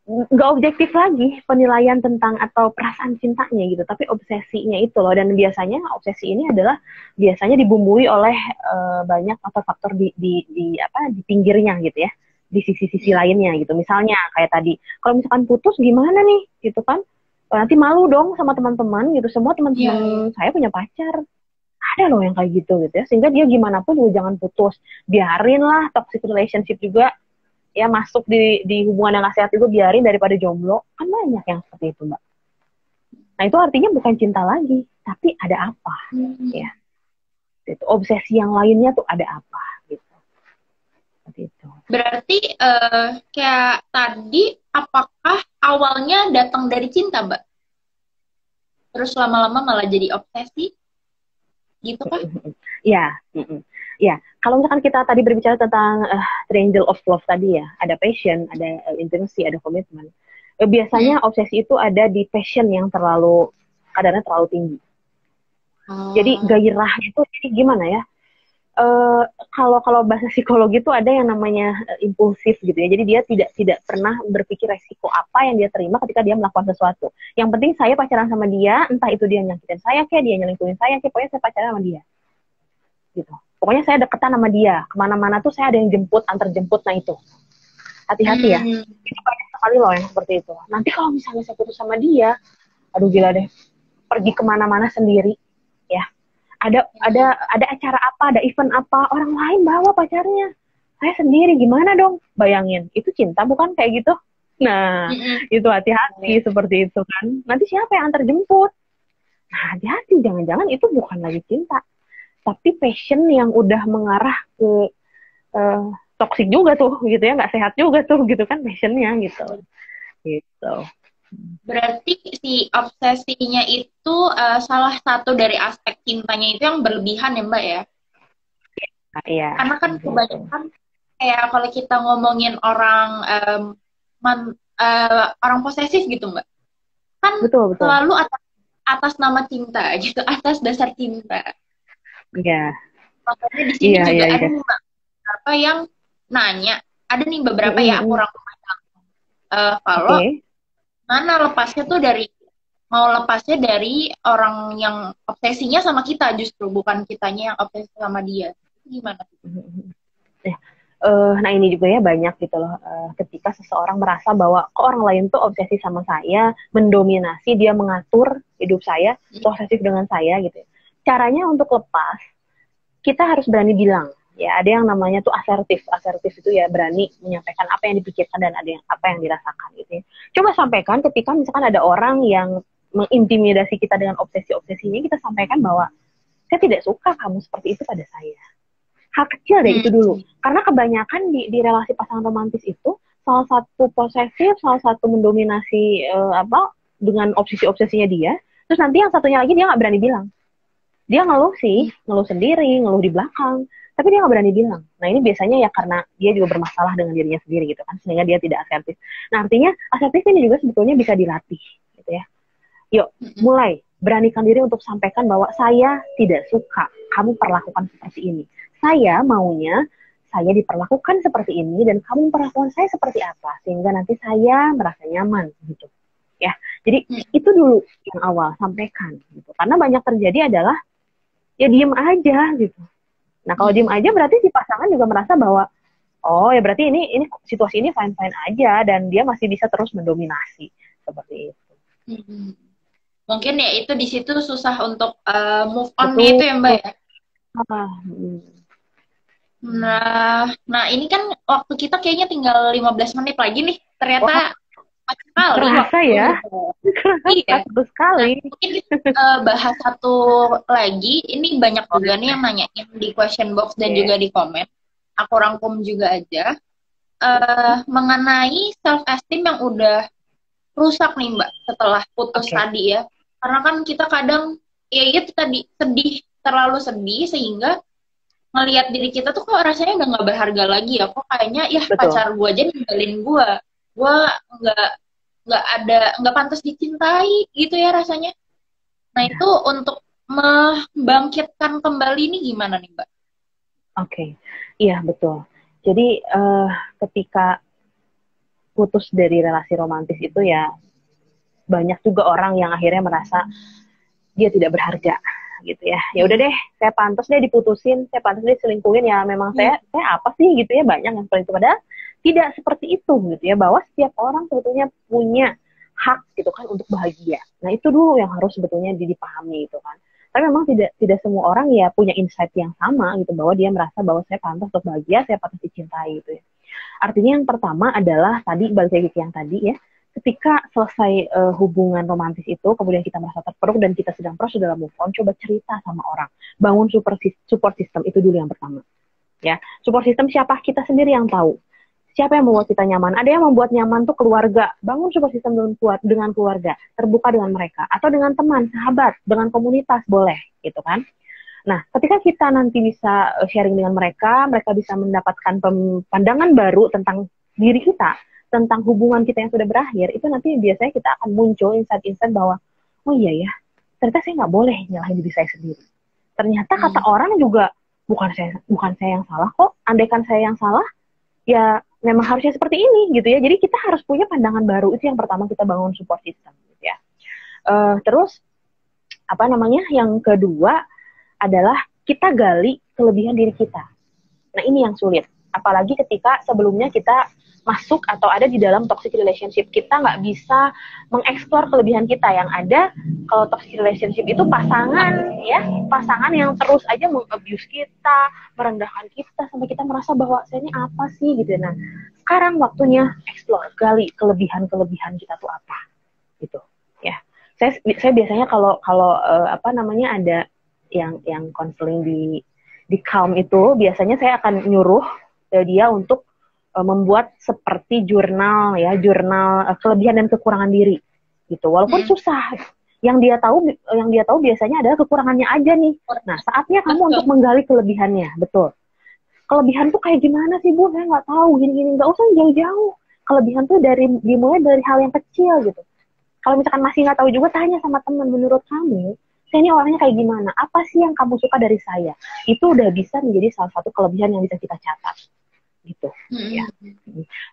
Nggak objektif lagi penilaian tentang atau perasaan cintanya gitu, tapi obsesinya itu loh. Dan biasanya obsesi ini adalah biasanya dibumbui oleh banyak faktor-faktor di pinggirnya gitu ya, di sisi-sisi lainnya gitu. Misalnya kayak tadi, kalau misalkan putus gimana nih gitu kan, nanti malu dong sama teman-teman gitu. Semua teman-teman saya punya pacar, ada loh yang kayak gitu ya, sehingga dia gimana pun juga jangan putus, biarin lah toxic relationship juga ya masuk di hubungan yang gak sehat juga, biarin daripada jomblo. Kan banyak yang seperti itu Mbak. Nah itu artinya bukan cinta lagi, tapi ada apa ya itu, obsesi yang lainnya tuh ada apa gitu. Seperti itu. Berarti kayak tadi, apakah awalnya datang dari cinta Mbak, terus lama-lama malah jadi obsesi gitu kah? Ya, kalau misalkan kita tadi berbicara tentang triangle of love tadi ya, ada passion, ada intimacy, ada komitmen. Biasanya obsesi itu ada di passion yang kadarnya terlalu tinggi. Jadi gairah itu jadi gimana ya? Kalau bahasa psikologi itu ada yang namanya impulsif gitu ya. Jadi dia tidak pernah berpikir resiko apa yang dia terima ketika dia melakukan sesuatu. Yang penting saya pacaran sama dia, entah itu dia nyakitin saya kayak dia nyelingkuhin saya kayak, pokoknya saya pacaran sama dia. Gitu. Pokoknya saya deketan sama dia, kemana-mana tuh saya ada yang jemput, antar jemput, nah itu. Hati-hati ya. Itu banyak sekali loh yang seperti itu. Nanti kalau misalnya saya putus sama dia, aduh gila deh, pergi kemana-mana sendiri, ya. Ada acara apa, ada event apa, orang lain bawa pacarnya. Saya sendiri, gimana dong? Bayangin, itu cinta bukan kayak gitu? Nah, itu hati-hati seperti itu kan. Nanti siapa yang antar jemput? Nah, hati-hati, jangan-jangan itu bukan lagi cinta. Tapi passion yang udah mengarah ke toksik juga tuh gitu ya, nggak sehat juga tuh gitu kan passionnya gitu. Berarti si obsesinya itu salah satu dari aspek cintanya itu yang berlebihan ya Mbak ya? Iya. Karena kan kebanyakan kayak kalau kita ngomongin orang orang posesif gitu Mbak, kan betul. selalu atas nama cinta gitu, atas dasar cinta. Iya. Makanya di sini juga ada beberapa yang nanya, ada nih beberapa yang aku rangkum kalau mana lepasnya tuh mau lepasnya dari orang yang obsesinya sama kita, justru bukan kitanya yang obsesi sama dia. Gimana? Nah ini juga ya banyak gitu loh, ketika seseorang merasa bahwa orang lain tuh obsesi sama saya, mendominasi, dia mengatur hidup saya, posesif dengan saya gitu. Caranya untuk lepas, kita harus berani bilang, ya ada yang namanya tuh asertif itu ya berani menyampaikan apa yang dipikirkan dan ada yang apa yang dirasakan gitu ya. Coba sampaikan ketika misalkan ada orang yang mengintimidasi kita dengan obsesi-obsesinya, kita sampaikan bahwa saya tidak suka kamu seperti itu pada saya. Hal kecil deh Hmm. itu dulu. Karena kebanyakan di relasi pasangan romantis itu salah satu posesif, salah satu mendominasi dengan obsesi-obsesinya dia. Terus nanti yang satunya lagi dia nggak berani bilang. Dia ngeluh sih, ngeluh sendiri, ngeluh di belakang, tapi dia nggak berani bilang. Nah ini biasanya ya karena dia juga bermasalah dengan dirinya sendiri gitu kan, sehingga dia tidak asertif. Nah artinya asertif ini juga sebetulnya bisa dilatih, gitu ya. Yuk, mulai beranikan diri untuk sampaikan bahwa saya tidak suka kamu perlakukan seperti ini. Saya maunya saya diperlakukan seperti ini dan kamu perlakukan saya seperti apa sehingga nanti saya merasa nyaman gitu. Ya, jadi itu dulu yang awal sampaikan gitu. Karena banyak terjadi adalah ya diem aja gitu. Nah kalau diem aja berarti si pasangan juga merasa bahwa oh ya berarti ini situasi ini fine fine aja dan dia masih bisa terus mendominasi seperti itu. Mungkin ya itu di situ susah untuk move on-nya Betul. itu ya Mbak ya. Nah ini kan waktu kita kayaknya tinggal 15 menit lagi nih. Ternyata sekali Kerasa waktu. ya. Iya. Satu sekali. Nah, mungkin kita bahas satu lagi. Ini banyak juga nih yang nanyain di question box dan juga di komen. Aku rangkum juga aja. Mengenai self esteem yang udah rusak nih Mbak setelah putus tadi ya. Karena kan kita kadang ya itu tadi sedih, terlalu sedih sehingga ngelihat diri kita tuh kok rasanya udah nggak berharga lagi ya. Kok kayaknya ya pacar gue aja ninggalin gue nggak pantas dicintai gitu ya rasanya. Nah itu untuk membangkitkan kembali ini gimana nih Mbak? Oke, iya betul. Jadi ketika putus dari relasi romantis itu ya banyak juga orang yang akhirnya merasa dia tidak berharga gitu ya. Ya udah deh, saya pantas deh diputusin, saya pantas deh selingkuhin ya. Memang saya apa sih gitu ya, banyak yang seperti itu. Padahal tidak seperti itu gitu ya, bahwa setiap orang sebetulnya punya hak gitu kan untuk bahagia. Nah itu dulu yang harus sebetulnya dipahami gitu kan. Tapi memang tidak semua orang ya punya insight yang sama gitu, bahwa dia merasa bahwa saya pantas untuk bahagia, saya pantas dicintai gitu ya. Artinya yang pertama adalah tadi balik lagi ke yang tadi ya, ketika selesai hubungan romantis itu, kemudian kita merasa terpuruk dan kita sedang proses dalam move on, coba cerita sama orang, bangun support system itu dulu yang pertama. Ya, support system siapa? Kita sendiri yang tahu. Siapa yang membuat kita nyaman? Ada yang membuat nyaman tuh keluarga. Bangun support system dengan keluarga, terbuka dengan mereka, atau dengan teman, sahabat, dengan komunitas boleh, gitu kan? Nah, ketika kita nanti bisa sharing dengan mereka, mereka bisa mendapatkan pandangan baru tentang diri kita, tentang hubungan kita yang sudah berakhir, itu nanti biasanya kita akan muncul insight-insight bahwa, oh iya ya, ternyata saya nggak boleh nyalahin diri saya sendiri. Ternyata kata orang juga, bukan saya yang salah kok, andaikan saya yang salah, ya memang harusnya seperti ini gitu ya. Jadi kita harus punya pandangan baru, itu yang pertama kita bangun support system gitu ya. Terus, yang kedua adalah kita gali kelebihan diri kita. Nah ini yang sulit, apalagi ketika sebelumnya kita masuk atau ada di dalam toxic relationship, kita nggak bisa mengeksplor kelebihan kita. Yang ada kalau toxic relationship itu pasangan yang terus aja meng-abuse kita, merendahkan kita sampai kita merasa bahwa saya ini apa sih gitu. Nah sekarang waktunya explore, gali kelebihan kita tuh apa gitu ya. Saya biasanya kalau ada yang konseling di Calm itu, biasanya saya akan nyuruh dia untuk membuat seperti jurnal kelebihan dan kekurangan diri gitu. Walaupun susah, yang dia tahu biasanya adalah kekurangannya aja nih. Nah saatnya kamu untuk menggali kelebihannya. Betul, kelebihan tuh kayak gimana sih Bu? Saya nggak tahu, gini-gini. Nggak usah jauh-jauh, kelebihan tuh dimulai dari hal yang kecil gitu. Kalau misalkan masih nggak tahu juga, tanya sama teman, menurut kamu saya ini orangnya kayak gimana? Apa sih yang kamu suka dari saya? Itu udah bisa menjadi salah satu kelebihan yang bisa kita catat. Gitu. Ya.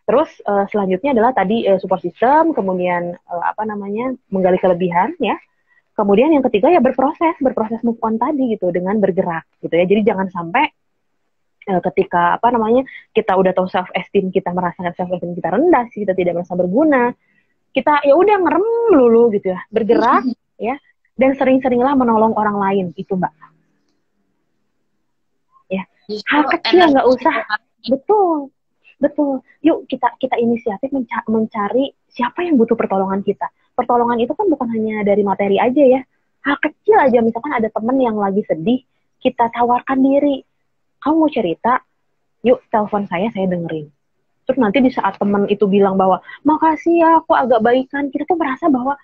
Terus selanjutnya adalah tadi support system, kemudian menggali kelebihan ya. Kemudian yang ketiga ya berproses move on tadi gitu, dengan bergerak gitu ya. Jadi jangan sampai ketika kita udah tahu self esteem kita, merasa self esteem kita rendah, kita tidak merasa berguna, kita ya udah ngerem dulu gitu ya, bergerak ya. Dan sering-seringlah menolong orang lain, itu Mbak. Ya, hal kecil nggak usah. Betul. Yuk kita inisiatif mencari siapa yang butuh pertolongan kita. Pertolongan itu kan bukan hanya dari materi aja ya. Hal kecil aja, misalkan ada teman yang lagi sedih, kita tawarkan diri. kamu mau cerita, yuk telepon saya dengerin. Terus nanti di saat teman itu bilang bahwa makasih ya, aku agak baikan, kita tuh merasa bahwa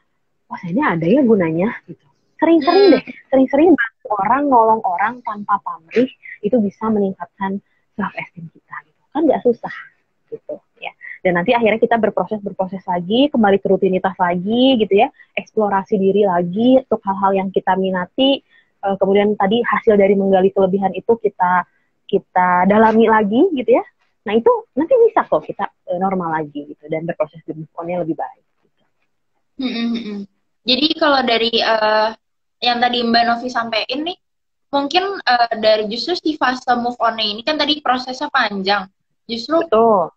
wah ini ada ya gunanya gitu. Sering-sering deh, sering-sering bantu orang, nolong orang tanpa pamrih, itu bisa meningkatkan self esteem kita gitu. Kan nggak susah gitu ya. Dan nanti akhirnya kita berproses lagi, kembali ke rutinitas lagi gitu ya, eksplorasi diri lagi untuk hal-hal yang kita minati. Kemudian tadi hasil dari menggali kelebihan itu kita dalami lagi gitu ya. Nah itu nanti bisa kok kita normal lagi gitu dan berproses move on-nya lebih baik. Gitu. Jadi kalau dari yang tadi Mbak Novi sampaikan nih, mungkin dari justru si fase move on-nya ini kan tadi prosesnya panjang. Justru Betul.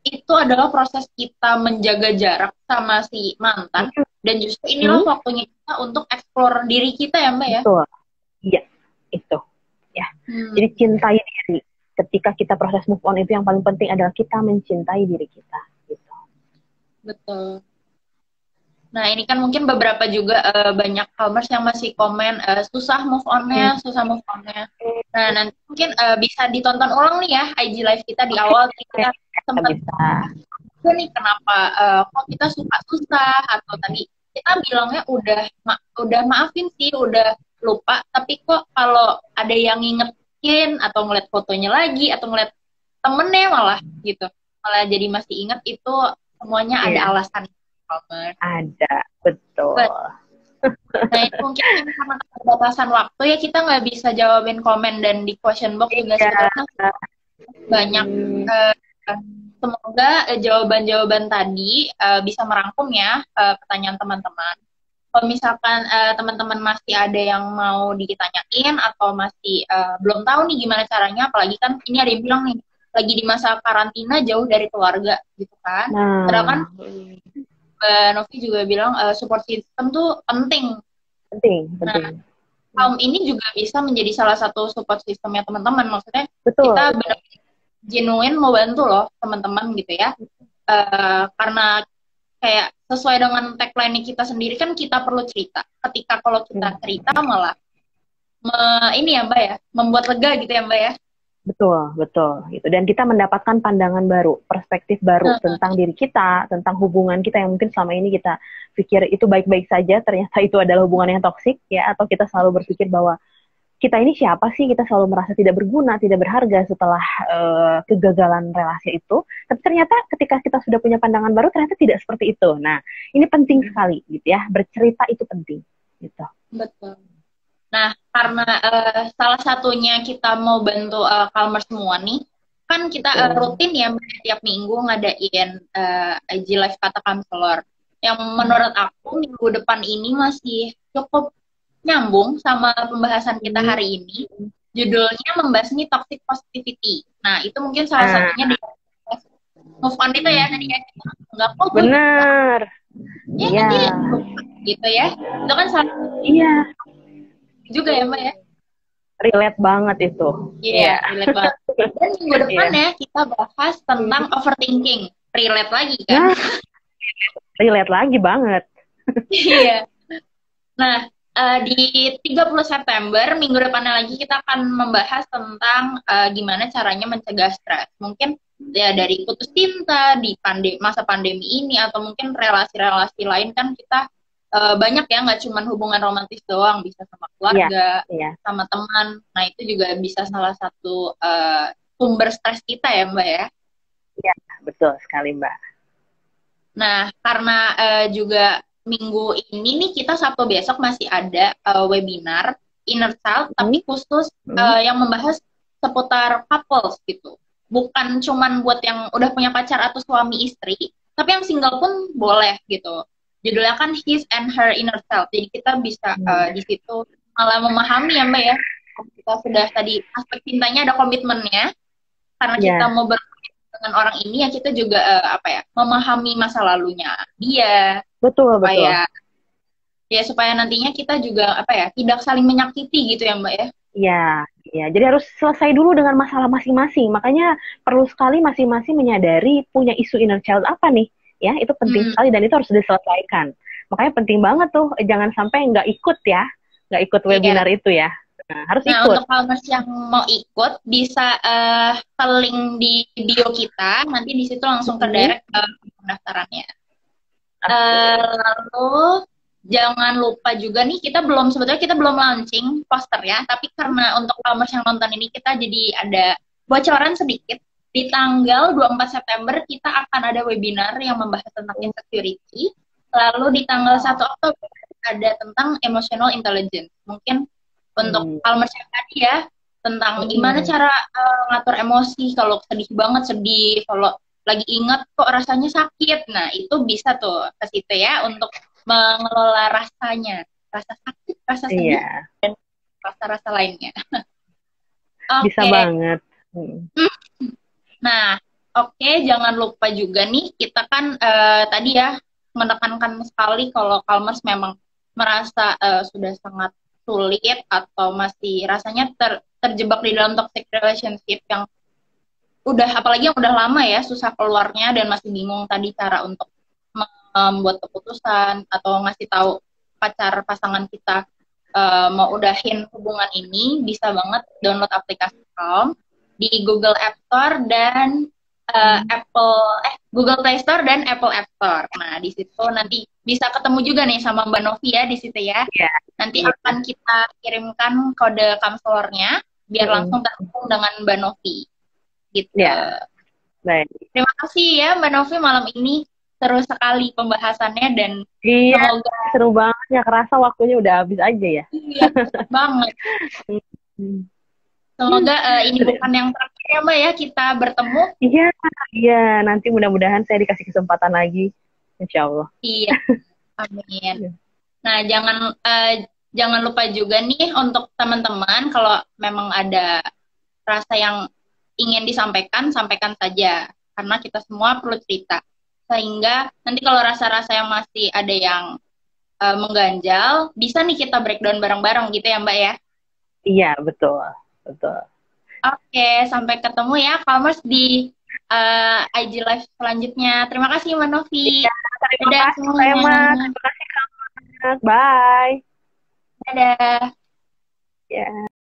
itu adalah proses kita menjaga jarak sama si mantan. Dan justru inilah waktunya kita untuk explore diri kita ya Mbak ya? Betul. Iya, itu. Ya. Jadi cintai diri. Ketika kita proses move on itu yang paling penting adalah kita mencintai diri kita. Gitu. Betul. Nah ini kan mungkin beberapa juga banyak Calmers yang masih komen susah move on-nya. Nah nanti mungkin bisa ditonton ulang nih ya IG live kita di awal kita sempat nih kenapa kok kita suka susah atau tadi kita bilangnya udah maafin sih, udah lupa, tapi kok kalau ada yang ngingetin atau ngeliat fotonya lagi atau ngeliat temennya malah gitu, malah jadi masih inget, itu semuanya ada alasan. Ada, betul. Nah itu mungkin karena keterbatasan waktu ya kita nggak bisa jawabin komen dan di question box juga sebetulnya banyak. Semoga jawaban-jawaban tadi bisa merangkum ya pertanyaan teman-teman. Kalau misalkan teman-teman masih ada yang mau ditanyain atau masih belum tahu nih gimana caranya, apalagi kan ini ada yang bilang nih lagi di masa karantina jauh dari keluarga gitu kan. Sedangkan Novi juga bilang support system tuh penting. Nah, kaum ini juga bisa menjadi salah satu support systemnya teman-teman. Maksudnya kita benar genuine mau bantu loh teman-teman gitu ya. Karena kayak sesuai dengan tagline kita sendiri kan kita perlu cerita. Ketika kalau kita cerita malah ini ya Mbak ya, membuat lega gitu ya Mbak ya. Betul gitu. Dan kita mendapatkan pandangan baru, perspektif baru tentang diri kita, tentang hubungan kita yang mungkin selama ini kita pikir itu baik-baik saja, ternyata itu adalah hubungan yang toksik ya, atau kita selalu berpikir bahwa kita ini siapa sih, kita selalu merasa tidak berguna, tidak berharga setelah kegagalan relasi itu. Tapi ternyata ketika kita sudah punya pandangan baru, ternyata tidak seperti itu. Nah, ini penting sekali gitu ya, bercerita itu penting gitu. Betul. Nah, karena salah satunya kita mau bantu Calmers semua nih, kan kita rutin ya tiap minggu ngadain IG Live Kata Counselor. Yang menurut aku minggu depan ini masih cukup nyambung sama pembahasan kita hari ini. Judulnya membahas nih toxic positivity. Nah, itu mungkin salah satunya di move on itu ya tadi ya. Enggak kok. Benar. Ya, gitu ya. Itu kan salah juga ya Mbak ya. Relate banget itu. Iya, relate banget. Dan minggu depan ya kita bahas tentang overthinking. Relate lagi kan? Relate lagi banget. Iya. Nah, di 30 September minggu depannya lagi kita akan membahas tentang gimana caranya mencegah stres. Mungkin ya dari putus cinta di masa pandemi ini atau mungkin relasi-relasi lain kan kita banyak ya, nggak cuma hubungan romantis doang, bisa sama keluarga, sama teman. Nah itu juga bisa salah satu sumber stres kita ya Mbak ya. Iya, betul sekali Mbak. Nah karena juga minggu ini nih kita Sabtu besok masih ada webinar Inner Child, tapi khusus yang membahas seputar couples gitu. Bukan cuman buat yang udah punya pacar atau suami istri, tapi yang single pun boleh gitu. Judulnya kan His and Her Inner Child. Jadi kita bisa di situ malah memahami ya Mbak ya. Kita sudah tadi aspek cintanya ada komitmennya. Karena kita mau berkomitmen dengan orang ini ya kita juga memahami masa lalunya dia. Betul. Supaya nantinya kita juga tidak saling menyakiti gitu ya Mbak ya. Iya. Jadi harus selesai dulu dengan masalah masing-masing. Makanya perlu sekali masing-masing menyadari punya isu inner child apa nih. Ya, itu penting sekali dan itu harus diselesaikan. Makanya penting banget tuh, jangan sampai nggak ikut webinar itu ya. Nah, harus Nah, ikut. untuk Palmers yang mau ikut bisa ke link di bio kita, nanti di situ langsung ke Mm-mm. direct ke pendaftarannya. Oke. Lalu jangan lupa juga nih sebetulnya kita belum launching poster ya, tapi karena untuk Palmers yang nonton ini kita jadi ada bocoran sedikit. Di tanggal 24 September kita akan ada webinar yang membahas tentang insecurity. Lalu di tanggal 1 Oktober ada tentang emotional intelligence. Mungkin untuk Hmm. Palmer yang tadi ya, tentang gimana Mm-mm. cara ngatur emosi kalau sedih banget sedih, kalau lagi ingat kok rasanya sakit. Nah, itu bisa tuh ke situ ya untuk mengelola rasanya, rasa sakit, rasa sedih, Iya, dan rasa-rasa lainnya. bisa Oke. banget. Hmm. Nah, oke, jangan lupa juga nih, kita kan tadi ya menekankan sekali kalau Kalmers memang merasa sudah sangat sulit atau masih rasanya terjebak di dalam toxic relationship yang udah, apalagi yang udah lama ya, susah keluarnya dan masih bingung tadi cara untuk membuat keputusan atau ngasih tahu pasangan kita mau udahin hubungan ini, bisa banget download aplikasi Calm di Google App Store dan Google Play Store dan Apple App Store. Nah, di situ nanti bisa ketemu juga nih sama Mbak Novi ya di situ ya. Iya, Nanti iya. akan kita kirimkan kode counselornya biar Mm-mm. langsung terhubung dengan Mbak Novi gitu. Iya, baik. Terima kasih ya Mbak Novi, malam ini seru sekali pembahasannya dan Iya, semoga seru banget. Ya kerasa waktunya udah habis aja ya. iya cepet banget. Hmm. Semoga ini bukan yang terakhir ya Mbak ya kita bertemu. Iya, iya. Nanti mudah-mudahan saya dikasih kesempatan lagi. Insya Allah. Iya, amin. Nah, jangan lupa juga nih untuk teman-teman kalau memang ada rasa yang ingin disampaikan, sampaikan saja. Karena kita semua perlu cerita. Sehingga nanti kalau rasa-rasa yang masih ada yang mengganjal, bisa nih kita breakdown bareng-bareng gitu ya Mbak ya. Iya, betul. Betul. Oke, sampai ketemu ya Kalmers di IG Live selanjutnya. Terima kasih Mbak Novi. Iya, terima Dadah kasih Kak semuanya. Emma. Terima kasih Kak. Bye. Dadah. Ya.